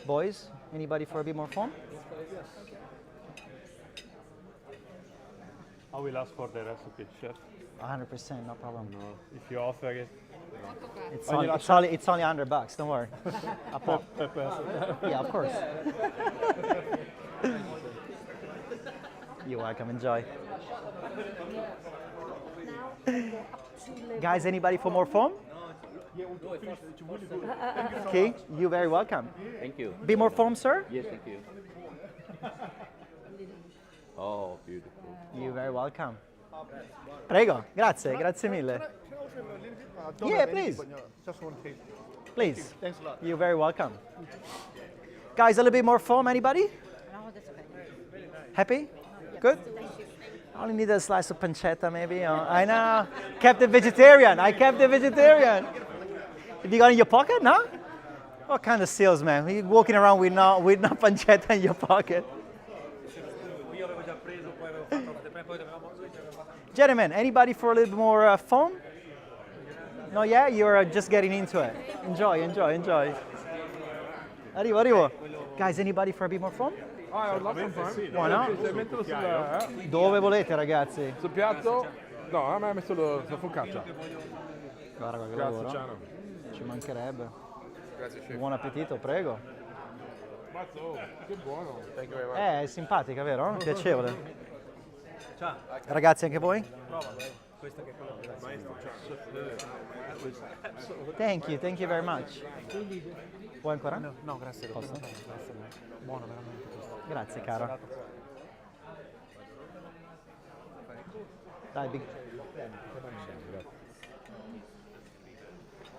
Boys, anybody for a bit more fun? I will ask for the recipe, chef. 100%, no problem. No, if you offer it. It's only $100, don't worry. Yeah, of course. You're welcome, enjoy. Guys, anybody for more foam? Okay, you're very welcome. Thank you. Bit more foam, sir? Yes, thank you. Oh, beautiful. You're very welcome. Prego, grazie, grazie mille. Yeah, please. Just one taste. Please. Thanks a lot. You're very welcome. Guys, a little bit more foam, anybody? No, that's okay. Happy? Good? I only need a slice of pancetta, maybe. I know. Kept it vegetarian. I kept it vegetarian. Have you got it in your pocket? No? What kind of salesman? You're walking around with no pancetta in your pocket. Gentlemen, anybody for a little bit more foam? No, yeah? You're just getting into it. Enjoy, enjoy, enjoy. Arrivo, arrivo. Guys, anybody for a bit more foam? I would love some fun. Why not? Metterlo Dove volete, ragazzi? sul piatto. No, a me ha messo la focaccia. Guarda che Grazie, lavoro. Ciano. Ci mancherebbe. Grazie, chef. Buon appetito, prego. Mazzo, che buono. Thank you very much. È simpatica, vero? Piacevole. Ciao. Ragazzi, anche voi? Questa che è quella del Maestro, ciao. Thank you very much. Vuoi ancora? No, grazie. Posso? Buono veramente questo. Grazie, caro. Dai,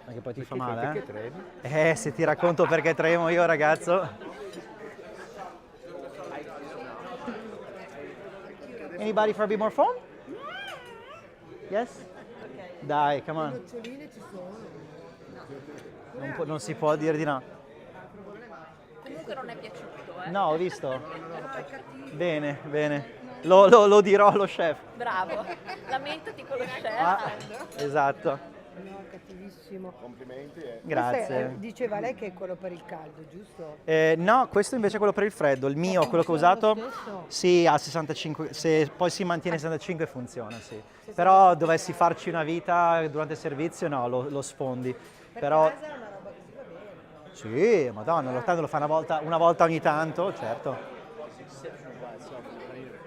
ma che poi ti fa male, Perché tremi? Se ti racconto perché tremo io, ragazzo. Anybody for a bit more phone? Yes? Dai, come on. Non si può dire di no. Comunque non è piaciuto, eh? No, ho visto. Bene, bene. Lo dirò allo chef. Bravo. Lamentati con lo chef. Ah, esatto. No, cattivissimo. Complimenti. Grazie. Diceva lei che è quello per il caldo, giusto? No, questo invece è quello per il freddo. Il mio, quello che ho usato, Funziona lo stesso? sì, a 65, se poi si mantiene a 65 funziona, sì. Però dovessi farci una vita durante il servizio, no, lo sfondi. Però Casa è una roba che si va bene, no? sì, madonna, tanto lo fa una volta ogni tanto, certo.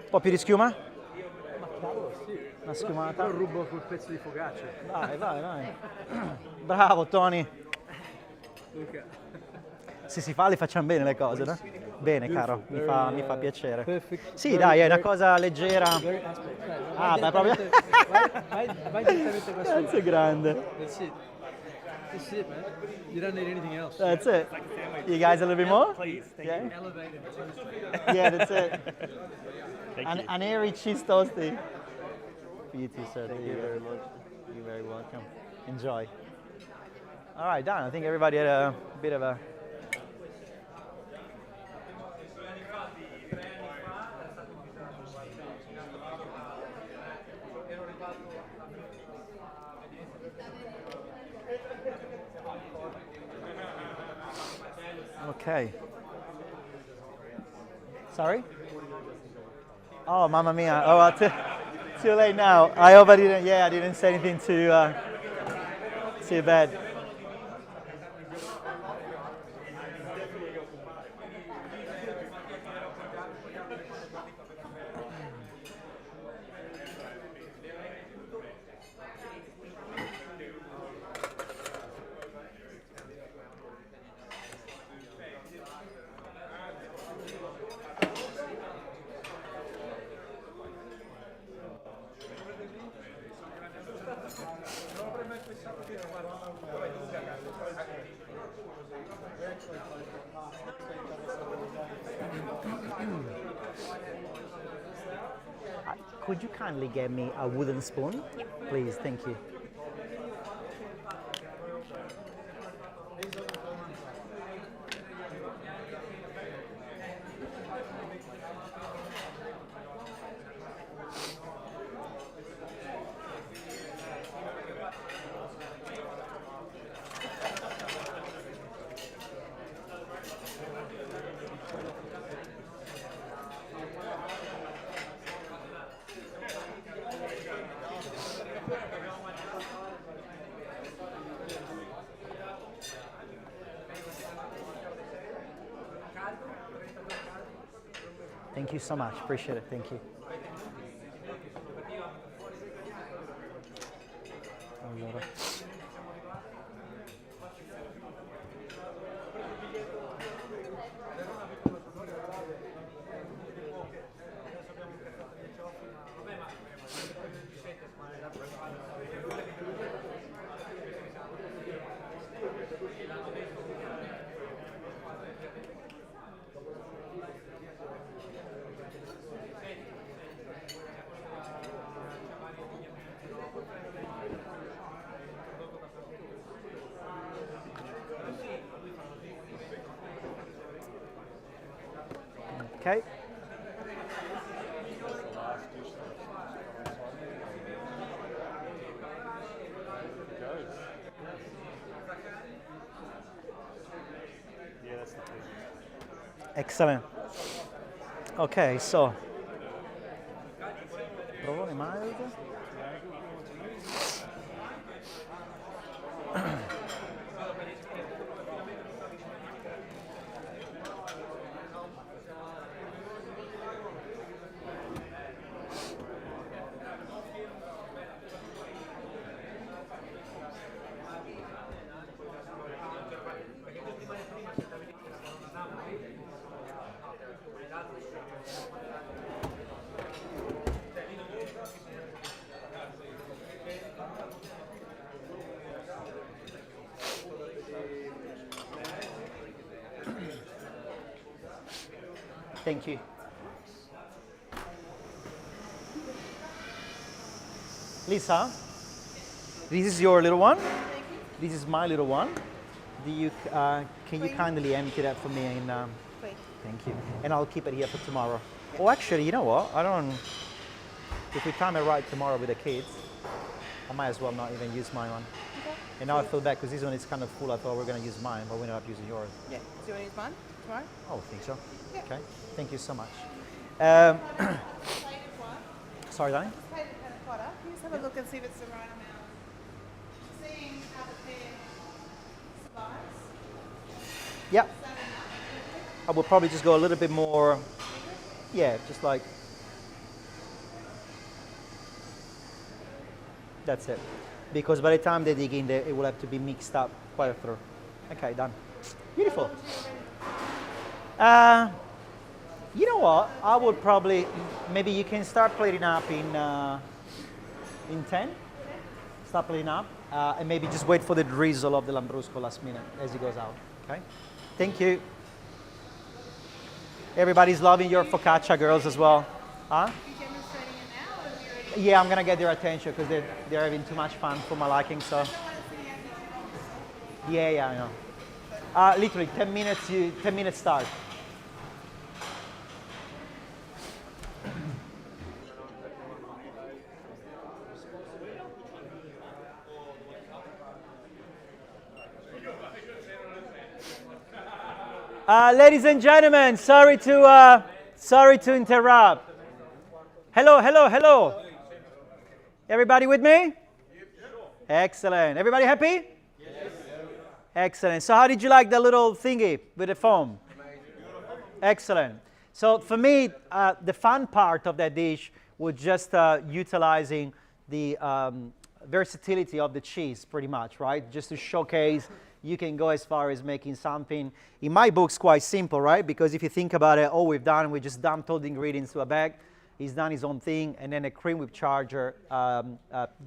Un po' più di schiuma? Una schiumata? Però rubo quel pezzo di focaccia. Vai. Bravo, Tony. Se si fa, le facciamo bene le cose, no? Bene, caro, mi fa piacere. Sì, dai, è una cosa leggera. Ah, beh, proprio. Vai direttamente qua su. Grazie, grande. That's it. That's it, man. You don't need anything else. That's it. You guys a little bit more? Please, thank Yeah? you. Elevated. Yeah, that's it. An airy cheese toasty. For you too, sir. Thank you very much. You're very welcome. Enjoy. All right, done. I think everybody had a bit of a... Okay. Sorry? Oh, mamma mia. Oh, well, too late now. I hope I didn't say anything too bad. Could you kindly get me a wooden spoon? Yeah. Please, thank you. Thank you so much. Appreciate it. Thank you. Allora. Okay. Excellent. Okay, so. Provo? Provolone mild. Thank you. Lisa, this is your little one. This is my little one. Do you, can you kindly empty that for me? And, thank you. And I'll keep it here for tomorrow. Oh, actually, you know what? I don't. If we time it right tomorrow with the kids, I might as well not even use my one. Okay. And now I feel bad because this one is kind of full. I thought we were going to use mine, but we ended up using yours. Yeah. Do you want to use mine tomorrow? Oh, I think so. Yeah. Okay. Thank you so much. Sorry, Danny? Can you just have a look and see if it's the right amount? Seeing how the pair survives. Yeah. I will probably just go a little bit more. Yeah, just like. That's it. Because by the time they dig in there, it will have to be mixed up quite through. Okay, done. Beautiful. You know what? I would probably, maybe you can start plating up in 10. Start plating up. And maybe just wait for the drizzle of the Lambrusco last minute as it goes out. Okay? Thank you. Everybody's loving your focaccia, girls, as well. Huh? Yeah, I'm gonna get their attention because they're having too much fun for my liking. So. Yeah, I know. Literally 10 minutes. 10 minutes start. Ladies and gentlemen, sorry to interrupt. Hello. Everybody with me? Excellent. Everybody happy? Yes. Excellent. So how did you like the little thingy with the foam? Excellent. So for me, the fun part of that dish was just utilizing the versatility of the cheese pretty much, right? Just to showcase you can go as far as making something, in my books, quite simple, right? Because if you think about it, all we've done, we just dumped all the ingredients to a bag. He's done his own thing, and then a cream whip charger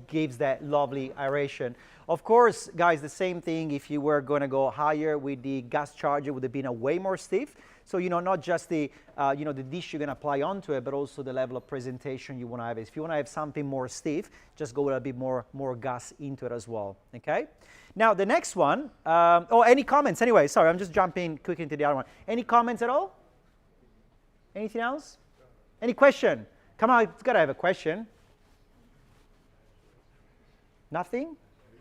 gives that lovely aeration. Of course, guys, the same thing if you were going to go higher with the gas charger, would have been a way more stiff. So, not just the, the dish you're going to apply onto it, but also the level of presentation you want to have. If you want to have something more stiff, just go with a bit more gas into it as well, okay? Now, the next one, any comments? Anyway, sorry, I'm just jumping quickly into the other one. Any comments at all? Anything else? Any question? Come on, it's got to have a question. Nothing?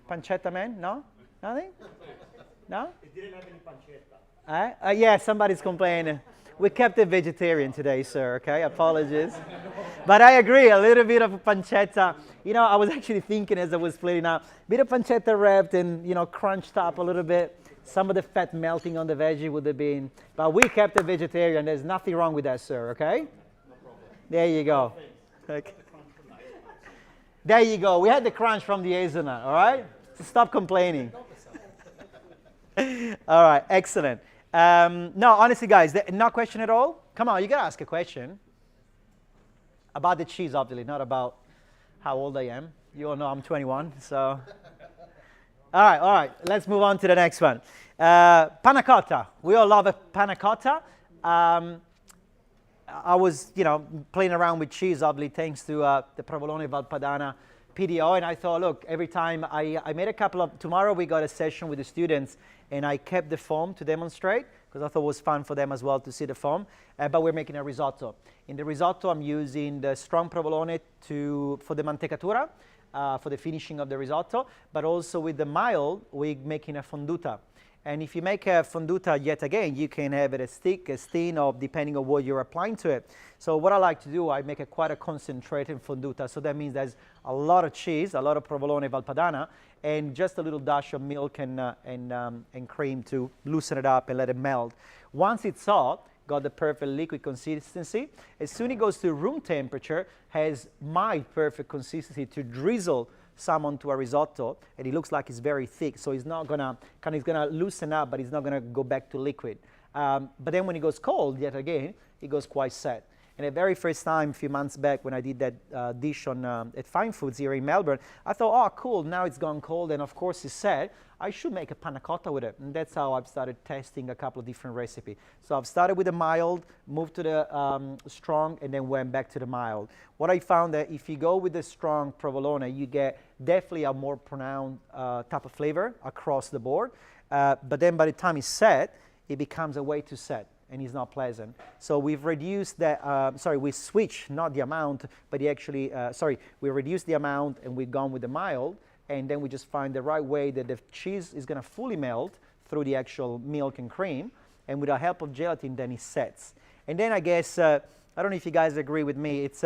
Pancetta man? No? Nothing? No? It didn't have any pancetta. Yeah, somebody's complaining. We kept it vegetarian today, sir, okay? Apologies. But I agree, a little bit of pancetta. I was actually thinking as I was plating out, a bit of pancetta wrapped and, crunched up a little bit. Some of the fat melting on the veggie would have been, but we kept it vegetarian. There's nothing wrong with that, sir, okay? There you go. Okay. There you go. We had the crunch from the hazelnut, all right? So stop complaining. All right, excellent. No, honestly, guys, no question at all? Come on, you got to ask a question. About the cheese, obviously, not about how old I am. You all know I'm 21, so. All right, let's move on to the next one. Panna cotta. We all love a panna cotta. I was, playing around with cheese, obviously, thanks to the Provolone Valpadana PDO, and I thought, look, every time I made a couple of, tomorrow we got a session with the students, and I kept the foam to demonstrate, because I thought it was fun for them as well to see the foam, but we're making a risotto. In the risotto, I'm using the strong Provolone for the mantecatura, for the finishing of the risotto, but also with the mild, we're making a fonduta. And if you make a fonduta, yet again, you can have it a stick, a steen, or depending on what you're applying to it. So what I like to do, I make quite a concentrated fonduta. So that means there's a lot of cheese, a lot of provolone Valpadana, and just a little dash of milk and cream to loosen it up and let it melt. Once it's hot, got the perfect liquid consistency. As soon as it goes to room temperature, has my perfect consistency to drizzle some onto a risotto, and it looks like it's very thick, so it's not gonna it's gonna loosen up, but it's not gonna go back to liquid. But then when it goes cold, yet again, it goes quite set. And the very first time, a few months back, when I did that dish on at Fine Foods here in Melbourne, I thought, oh, cool, now it's gone cold, and of course it's set. I should make a panna cotta with it. And that's how I've started testing a couple of different recipes. So I've started with the mild, moved to the strong, and then went back to the mild. What I found that if you go with the strong provolone, you get definitely a more pronounced type of flavor across the board. But then by the time it's set, it becomes a way too set, and it's not pleasant. So we've reduced that, we switched, not the amount, but we reduced the amount and we've gone with the mild, and then we just find the right way that the cheese is gonna fully melt through the actual milk and cream, and with the help of gelatin, then it sets. And then I guess, I don't know if you guys agree with me, it's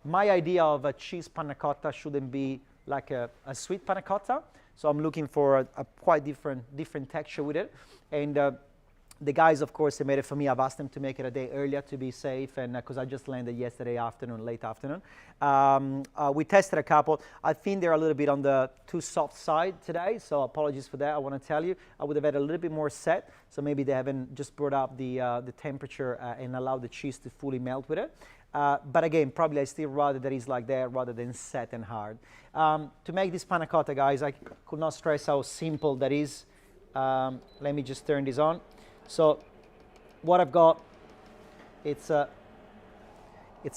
my idea of a cheese panna cotta shouldn't be like a sweet panna cotta, so I'm looking for a quite different texture with it. And the guys, of course, they made it for me. I've asked them to make it a day earlier to be safe, and because I just landed yesterday afternoon, late afternoon. We tested a couple. I think they're a little bit on the too soft side today, so apologies for that. I want to tell you, I would have had a little bit more set, so maybe they haven't just brought up the temperature and allowed the cheese to fully melt with it. But again, probably I still rather that it's like that rather than set and hard. To make this panna cotta, guys, I could not stress how simple that is. Let me just turn this on. So what I've got, it's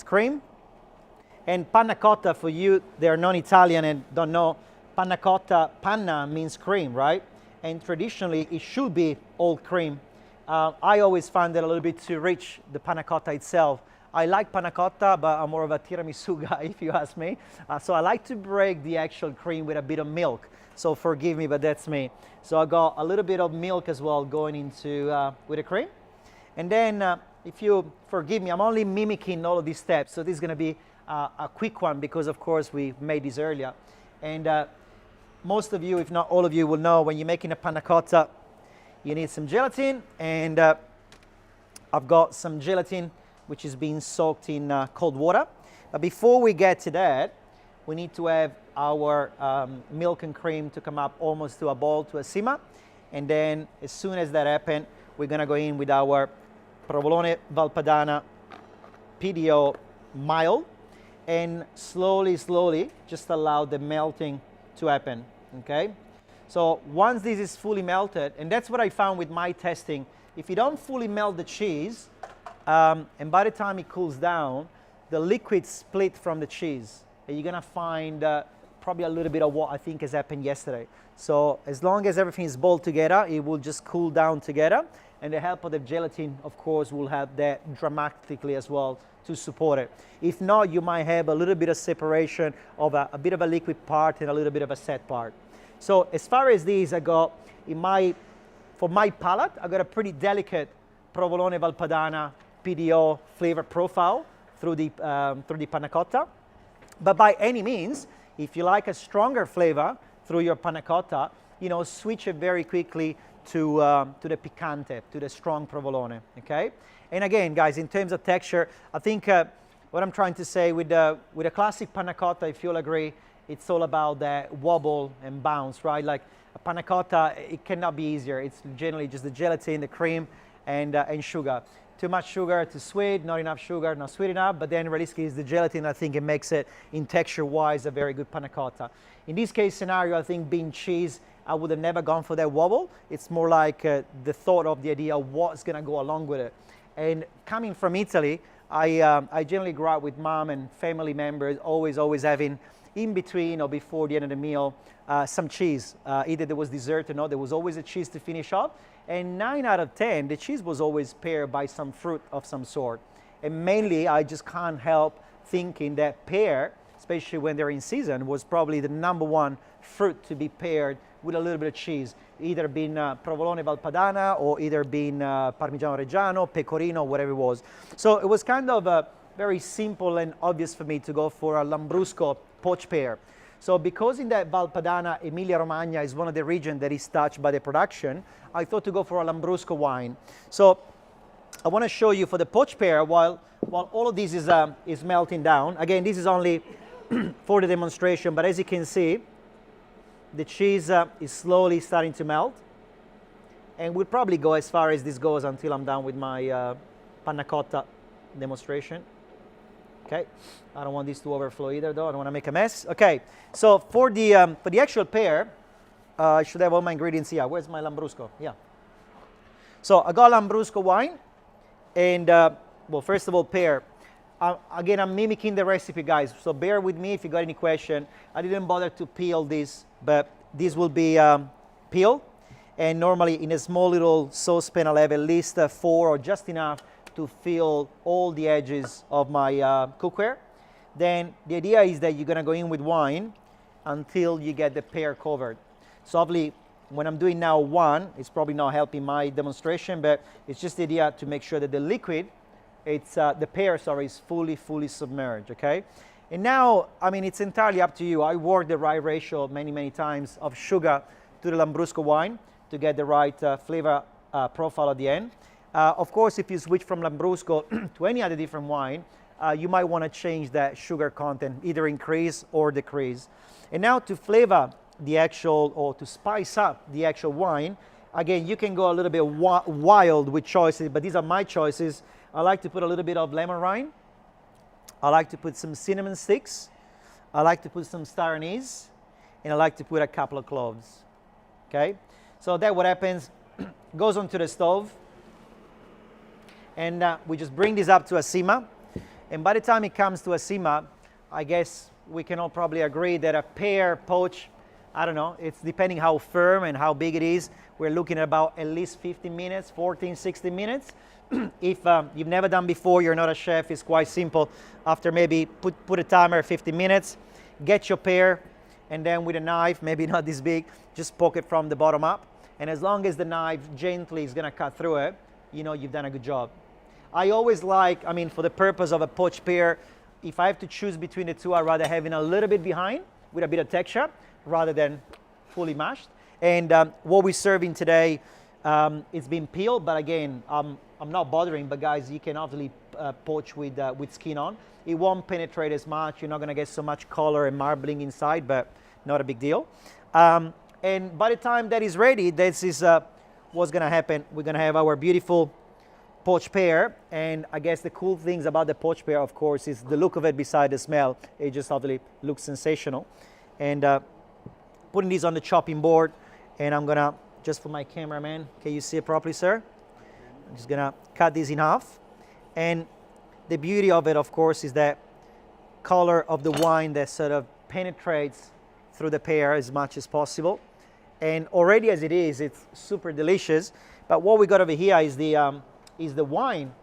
cream. And panna cotta, for you that are non-Italian and don't know, panna cotta, panna means cream, right? And traditionally, it should be all cream. I always find it a little bit too rich, the panna cotta itself. I like panna cotta, but I'm more of a tiramisu guy, if you ask me. So I like to break the actual cream with a bit of milk. So forgive me, but that's me. So I got a little bit of milk as well going into with the cream. And then, if you forgive me, I'm only mimicking all of these steps. So this is going to be a quick one because, of course, we made this earlier. And most of you, if not all of you, will know when you're making a panna cotta, you need some gelatin. And I've got some gelatin which is being soaked in cold water. But before we get to that, we need to have our milk and cream to come up almost to a boil, to a simmer. And then as soon as that happens, we're going to go in with our Provolone Valpadana PDO mild and slowly just allow the melting to happen, okay? So once this is fully melted, and that's what I found with my testing, if you don't fully melt the cheese, and by the time it cools down, the liquid split from the cheese. And you're gonna find probably a little bit of what I think has happened yesterday. So as long as everything is boiled together, it will just cool down together. And the help of the gelatin, of course, will help that dramatically as well to support it. If not, you might have a little bit of separation of a bit of a liquid part and a little bit of a set part. So as far as these, I got for my palate, I got a pretty delicate Provolone Valpadana PDO flavor profile through the panna cotta. But by any means, if you like a stronger flavor through your panna cotta, switch it very quickly to the picante, to the strong provolone, okay? And again, guys, in terms of texture, I think what I'm trying to say with a classic panna cotta, if you'll agree, it's all about that wobble and bounce, right? Like a panna cotta, it cannot be easier. It's generally just the gelatin, the cream, and sugar. Too much sugar, too sweet, not enough sugar, not sweet enough, but then realistically it's the gelatin, I think it makes it, in texture-wise, a very good panna cotta. In this case scenario, I think being cheese, I would have never gone for that wobble. It's more like the thought of the idea of what's gonna go along with it. And coming from Italy, I generally grew up with mom and family members always having in between or before the end of the meal some cheese. Either there was dessert or not, there was always a cheese to finish off. And 9 out of 10, the cheese was always paired by some fruit of some sort. And mainly, I just can't help thinking that pear, especially when they're in season, was probably the #1 fruit to be paired with a little bit of cheese, either being Provolone Valpadana or either being Parmigiano Reggiano, Pecorino, whatever it was. So it was kind of very simple and obvious for me to go for a Lambrusco poached pear. So because in that Valpadana, Emilia-Romagna is one of the regions that is touched by the production, I thought to go for a Lambrusco wine. So I want to show you for the poached pear, while all of this is melting down. Again, this is only for the demonstration, but as you can see, the cheese is slowly starting to melt. And we'll probably go as far as this goes until I'm done with my panna cotta demonstration. Okay, I don't want this to overflow either though, I don't want to make a mess. Okay, so for the actual pear, I should have all my ingredients here. Where's my Lambrusco? Yeah. So I got Lambrusco wine, and well, first of all, pear. Again, I'm mimicking the recipe, guys, so bear with me if you got any question. I didn't bother to peel this, but this will be peeled. And normally in a small little saucepan, I'll have at least 4 or just enough to fill all the edges of my cookware. Then the idea is that you're gonna go in with wine until you get the pear covered. So obviously, when I'm doing now one, it's probably not helping my demonstration, but it's just the idea to make sure that the liquid, the pear, sorry, is fully submerged, okay? And now, I mean, it's entirely up to you. I work the right ratio many times of sugar to the Lambrusco wine to get the right flavor profile at the end. Of course, if you switch from Lambrusco to any other different wine, you might want to change that sugar content, either increase or decrease. And now to flavor the actual, or to spice up the actual wine, again, you can go a little bit wild with choices, but these are my choices. I like to put a little bit of lemon rind. I like to put some cinnamon sticks. I like to put some star anise, and I like to put a couple of cloves. Okay, so that what happens, goes onto the stove, and we just bring this up to a simmer. And by the time it comes to a simmer, I guess we can all probably agree that a pear poach, I don't know, it's depending how firm and how big it is, we're looking at about at least 15 minutes, 14, 16 minutes. If you've never done before, you're not a chef, it's quite simple. After maybe put a timer 15 minutes, get your pear, and then with a knife, maybe not this big, just poke it from the bottom up. And as long as the knife gently is gonna cut through it, you know you've done a good job. I always like, I mean, for the purpose of a poached pear, if I have to choose between the two, I'd rather having a little bit behind with a bit of texture rather than fully mashed. And what we're serving today, it's been peeled, but again, I'm not bothering, but guys, you can obviously poach with skin on. It won't penetrate as much. You're not gonna get so much color and marbling inside, but not a big deal. And by the time that is ready, this is what's gonna happen. We're gonna have our beautiful poached pear, and I guess the cool things about the poached pear, of course, is the look of it beside the smell. It just obviously looks sensational. And putting these on the chopping board, and I'm gonna, just for my cameraman, can you see it properly, sir? I'm just gonna cut these in half. And the beauty of it, of course, is that color of the wine that sort of penetrates through the pear as much as possible. And already as it is, it's super delicious. But what we got over here is the wine,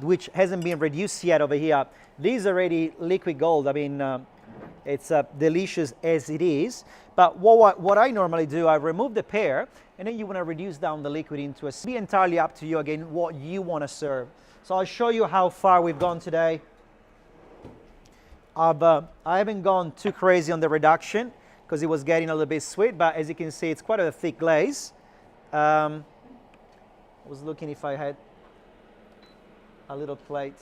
which hasn't been reduced yet over here. This is already liquid gold. I mean, it's delicious as it is. But what I normally do, I remove the pear, and then you want to reduce down the liquid into a... It's entirely up to you, again, what you want to serve. So I'll show you how far we've gone today. I haven't gone too crazy on the reduction because it was getting a little bit sweet, but as you can see, it's quite a thick glaze. I was looking if I had a little plate.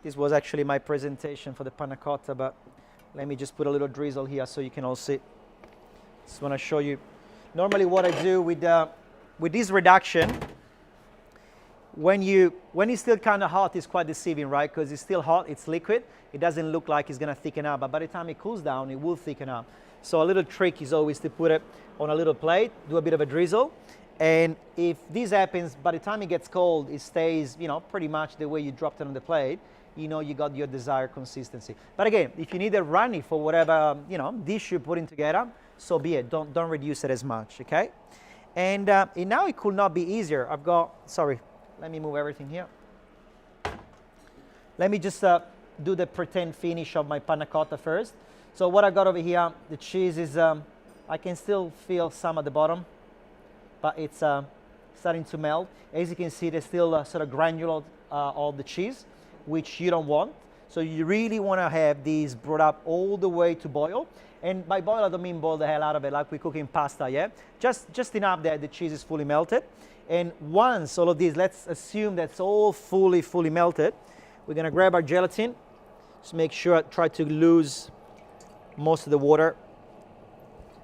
This was actually my presentation for the panna cotta, but let me just put a little drizzle here so you can all see. Just want to show you. Normally what I do with this reduction, when it's still kind of hot, it's quite deceiving, right? Because it's still hot, it's liquid. It doesn't look like it's going to thicken up, but by the time it cools down, it will thicken up. So a little trick is always to put it on a little plate, do a bit of a drizzle. And if this happens, by the time it gets cold, it stays, you know, pretty much the way you dropped it on the plate. You know you got your desired consistency. But again, if you need it runny for whatever, you know, dish you're putting together, so be it. Don't reduce it as much, okay? And now it could not be easier. I've got, sorry, let me move everything here. Let me just do the pretend finish of my panna cotta first. So what I got over here, the cheese is I can still feel some at the bottom, but it's starting to melt. As you can see, there's still sort of granular of the cheese, which you don't want. So you really want to have these brought up all the way to boil. And by boil, I don't mean boil the hell out of it like we cook in pasta, yeah? Just enough that the cheese is fully melted. And once all of these, let's assume that's all fully melted, we're gonna grab our gelatin. Just make sure, try to lose most of the water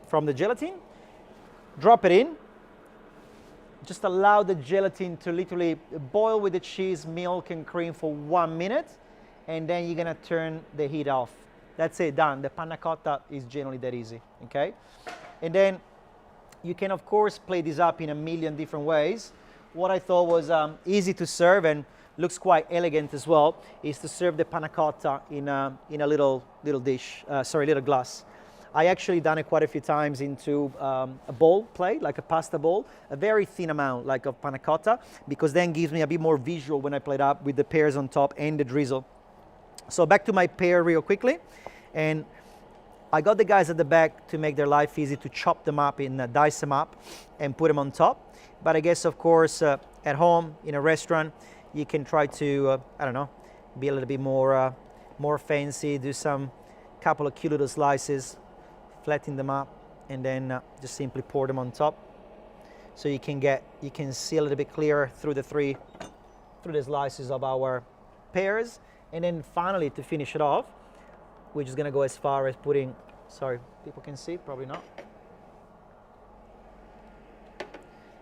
from the gelatin. Drop it in. Just allow the gelatin to literally boil with the cheese, milk, and cream for 1 minute. And then you're gonna turn the heat off. That's it, done. The panna cotta is generally that easy, okay? And then you can, of course, play this up in a million different ways. What I thought was easy to serve and looks quite elegant as well is to serve the panna cotta in a little dish, little glass. I actually done it quite a few times into a bowl plate, like a pasta bowl, a very thin amount, like of panna cotta, because then gives me a bit more visual when I plate up with the pears on top and the drizzle. So back to my pear real quickly. And I got the guys at the back to make their life easy to chop them up and dice them up and put them on top. But I guess, of course, at home, in a restaurant, you can try to, I don't know, be a little bit more fancy, do some couple of cute little slices, flatten them up, and then just simply pour them on top. So you can see a little bit clearer through the slices of our pears. And then finally, to finish it off, we're just gonna go as far as putting, sorry, people can see, probably not.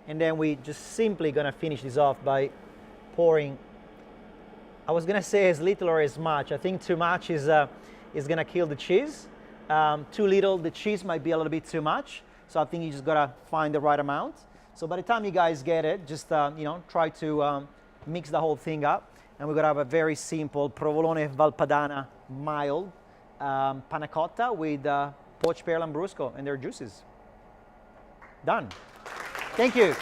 And then we just simply gonna finish this off by pouring, I was gonna say as little or as much. I think too much is gonna kill the cheese. Too little, the cheese might be a little bit too much. So I think you just gotta find the right amount. So by the time you guys get it, just try to mix the whole thing up. And we're gonna have a very simple Provolone Valpadana mild panna cotta with poached pear lambrusco and their juices. Done. Thank you.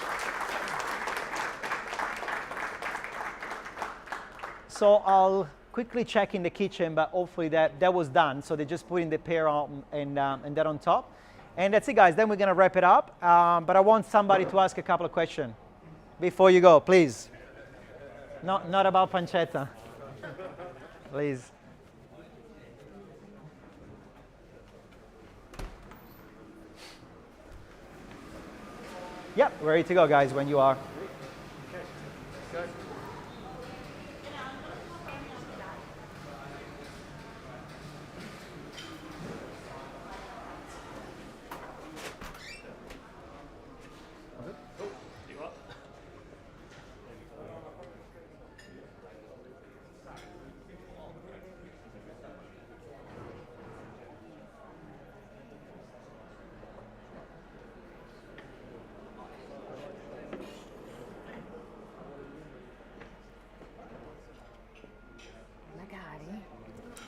So I'll quickly check in the kitchen, but hopefully that was done. So they're just putting the pear on and that on top. And that's it, guys. Then we're gonna wrap it up. But I want somebody to ask a couple of questions before you go, please. Not about pancetta. Please. Yep, ready to go, guys, when you are.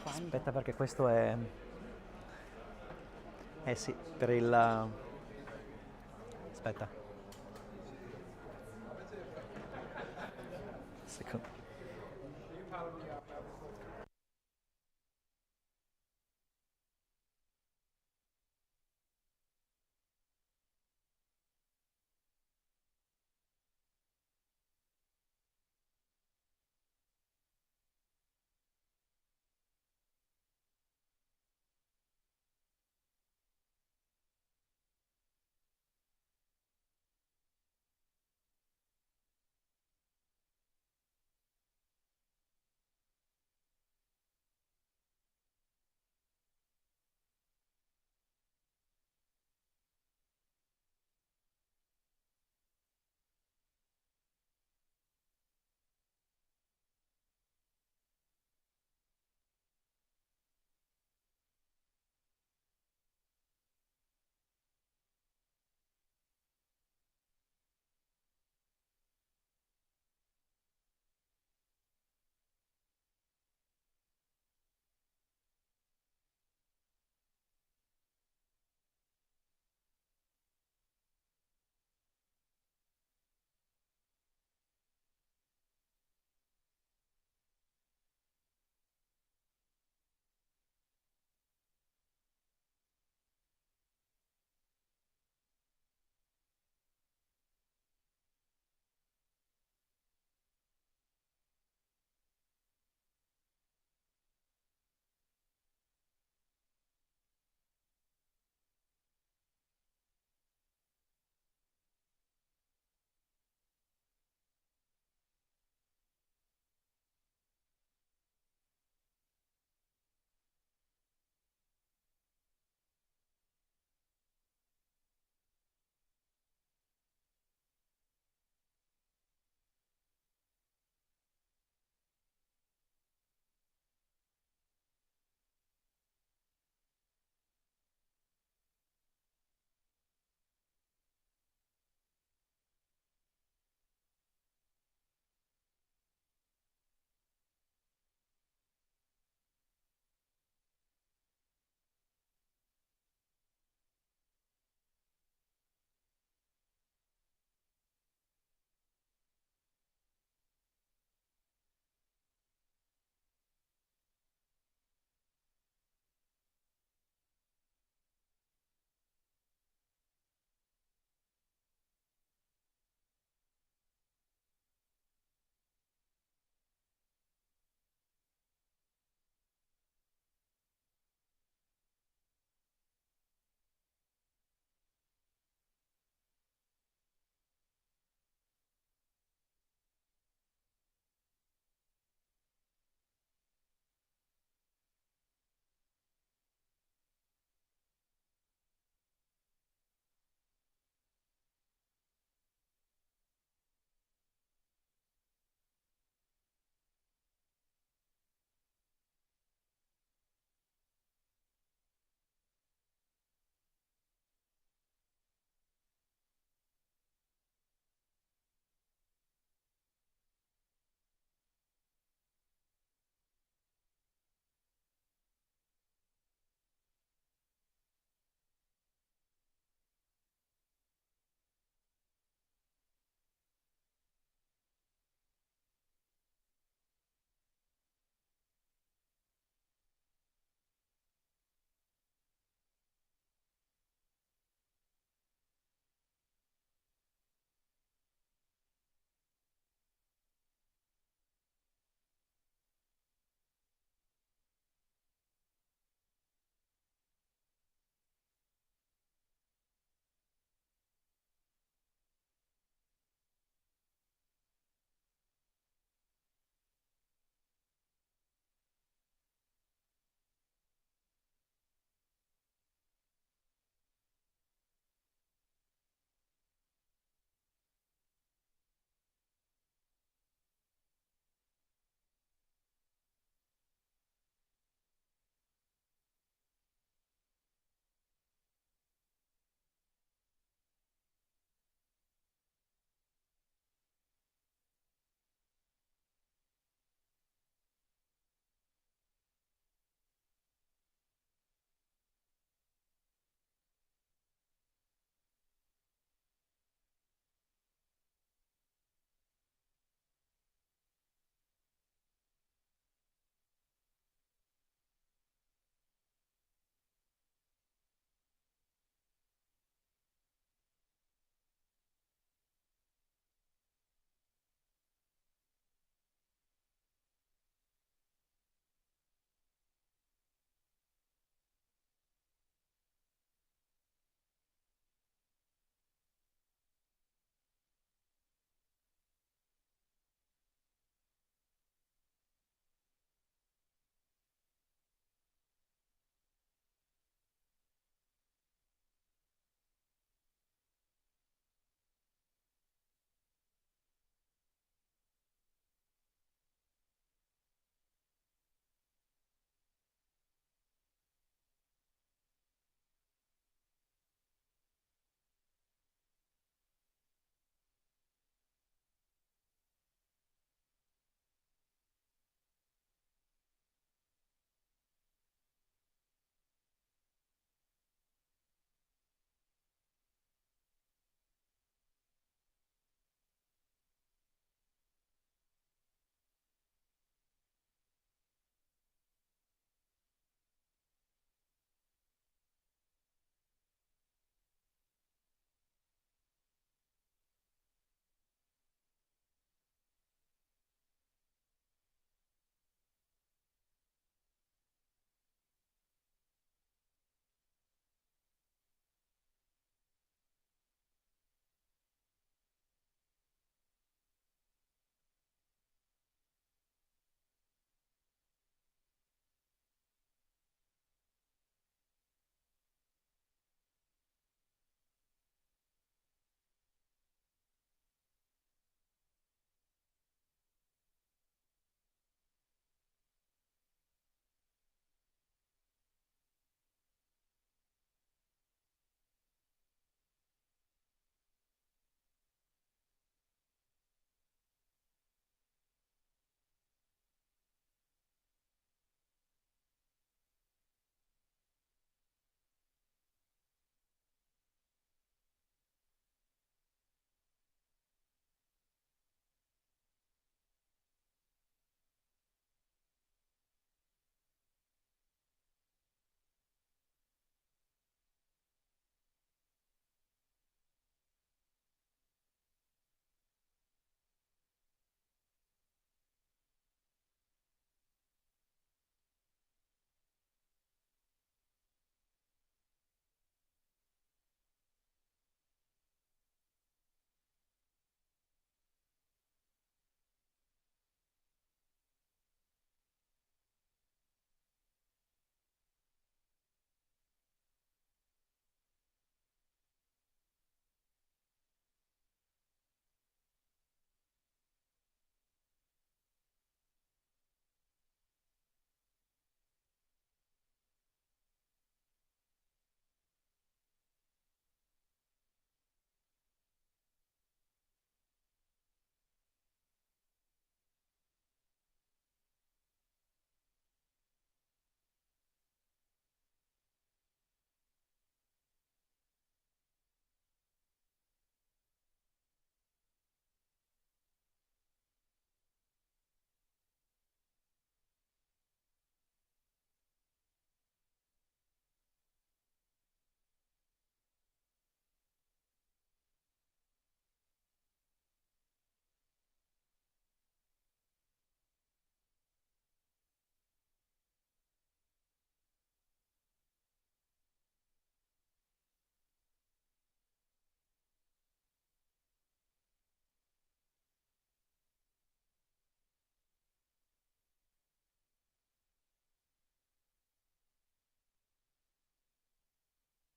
Aspetta, perché questo è... Eh sì, per il... Aspetta. Secondo.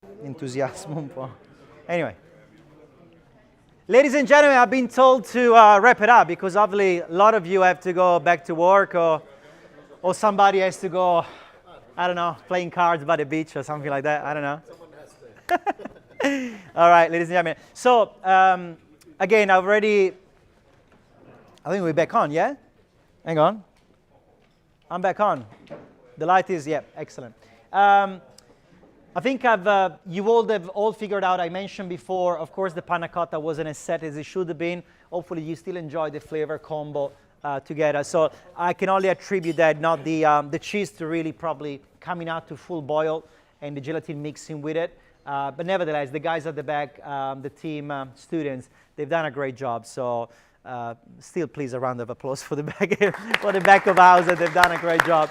Entusiasmo un po'. Anyway. Ladies and gentlemen, I've been told to wrap it up because obviously a lot of you have to go back to work or somebody has to go, I don't know, playing cards by the beach or something like that. I don't know. Someone has to. All right, ladies and gentlemen. So, again, I think we're back on, yeah? Hang on. I'm back on. The light is, yeah, excellent. I think you all have all figured out, I mentioned before, of course, the panna cotta wasn't as set as it should have been. Hopefully, you still enjoy the flavor combo together. So I can only attribute that, not the cheese to really probably coming out to full boil and the gelatin mixing with it. But nevertheless, the guys at the back, the team students, they've done a great job. So still, please, a round of applause for the back for the back of house. They've done a great job.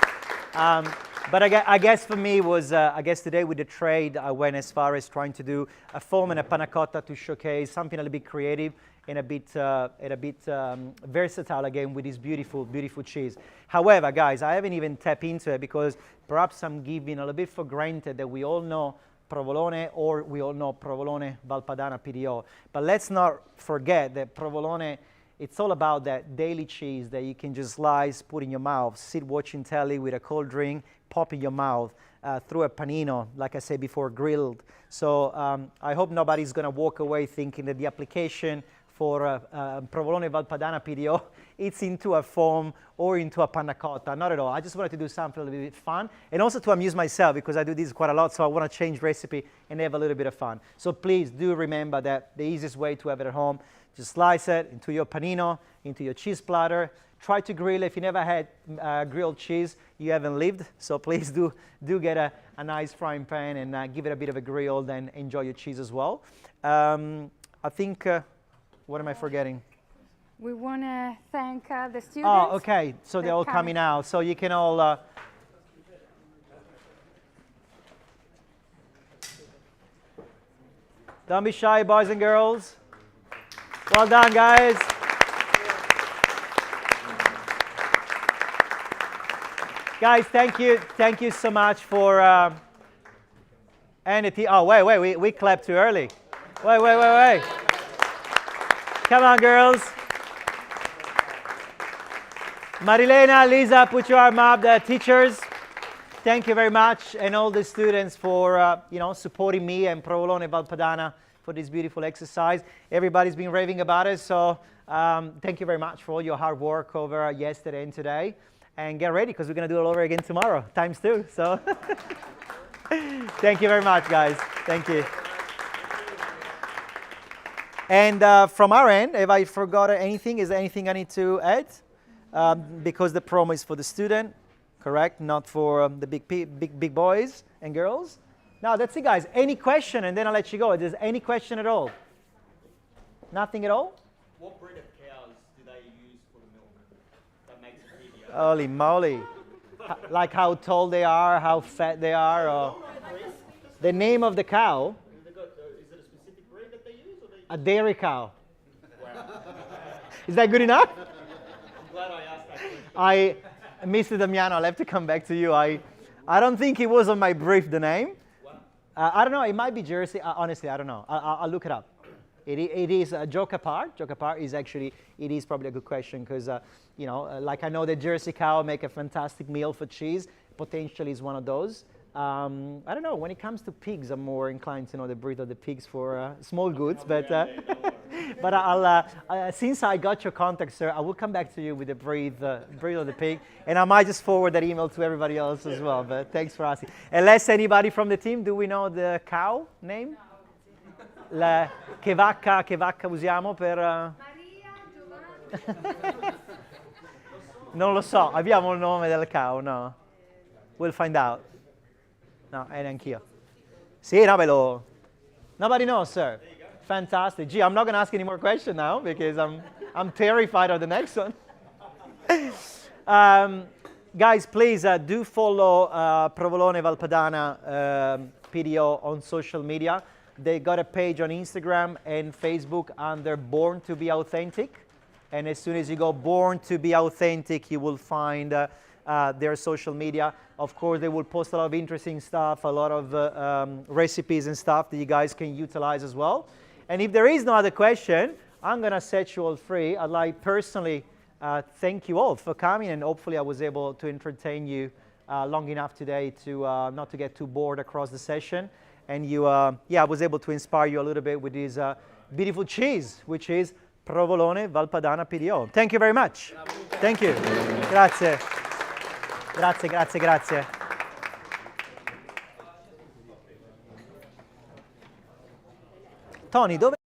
But I guess for me was, I guess today with the trade, I went as far as trying to do a foam and a panna cotta to showcase something a little bit creative and a bit versatile again with this beautiful, beautiful cheese. However, guys, I haven't even tapped into it because perhaps I'm giving a little bit for granted that we all know Provolone or we all know Provolone Valpadana PDO. But let's not forget that Provolone, it's all about that daily cheese that you can just slice, put in your mouth, sit watching telly with a cold drink, pop in your mouth, through a panino, like I said before, grilled. So I hope nobody's going to walk away thinking that the application for Provolone Valpadana PDO, it's into a foam or into a panna cotta. Not at all. I just wanted to do something a little bit fun and also to amuse myself because I do this quite a lot, so I want to change recipe and have a little bit of fun. So please do remember that the easiest way to have it at home, just slice it into your panino, into your cheese platter. Try to grill. If you never had grilled cheese, you haven't lived. So please do get a nice frying pan and give it a bit of a grill, then enjoy your cheese as well. I think, what am I forgetting? We want to thank the students. Oh, okay. So they're all coming out. So you can all... Don't be shy, boys and girls. Well done, guys. Guys, thank you so much for and the oh wait, we clapped too early. Wait. Come on, girls. Marilena, Lisa, put your arm up. The teachers, thank you very much, and all the students for supporting me and Provolone Valpadana for this beautiful exercise. Everybody's been raving about it, so thank you very much for all your hard work over yesterday and today. And get ready because we're going to do it all over again tomorrow, ×2. So thank you very much, guys. Thank you. And from our end, have I forgotten anything? Is there anything I need to add? Because the promo is for the student, correct? Not for the big boys and girls. No, that's it, guys. Any question, and then I'll let you go. If there's any question at all? Nothing at all? What breed of cows do they use for the milk that makes it easier? Holy moly. Like how tall they are, how fat they are, or the name of the cow. Is it a specific breed that they use? Or A dairy cow. Wow. Is that good enough? I'm glad I asked that question. Mr. Damiano, I'll have to come back to you. I don't think it was on my brief, the name. I don't know. It might be Jersey. Honestly, I don't know. I'll look it up. It is joke apart. Joke apart is actually, it is probably a good question because, like I know the Jersey cow make a fantastic meal for cheese. Potentially is one of those. I don't know. When it comes to pigs, I'm more inclined to know the breed of the pigs for small goods. But I'll since I got your contact, sir, I will come back to you with the breed of the pig, and I might just forward that email to everybody else as well. But thanks for asking. Unless anybody from the team, do we know the cow name? Che vacca usiamo per? Maria, Giovanni. Non lo so. Abbiamo il nome del cow? No. We'll find out. No, e neanch'io. Sì, no, ve Nobody knows, sir. Fantastic. Gee, I'm not going to ask any more questions now because I'm terrified of the next one. Guys, please do follow Provolone Valpadana PDO on social media. They got a page on Instagram and Facebook under Born to be Authentic. And as soon as you go Born to be Authentic, you will find their social media. Of course, they will post a lot of interesting stuff, a lot of recipes and stuff that you guys can utilize as well. And if there is no other question, I'm going to set you all free. I'd like personally thank you all for coming, and hopefully I was able to entertain you long enough today to not to get too bored across the session. And I was able to inspire you a little bit with this beautiful cheese, which is Provolone Valpadana PDO. Thank you very much. Thank you. Grazie. Grazie, grazie, grazie. Tony, dove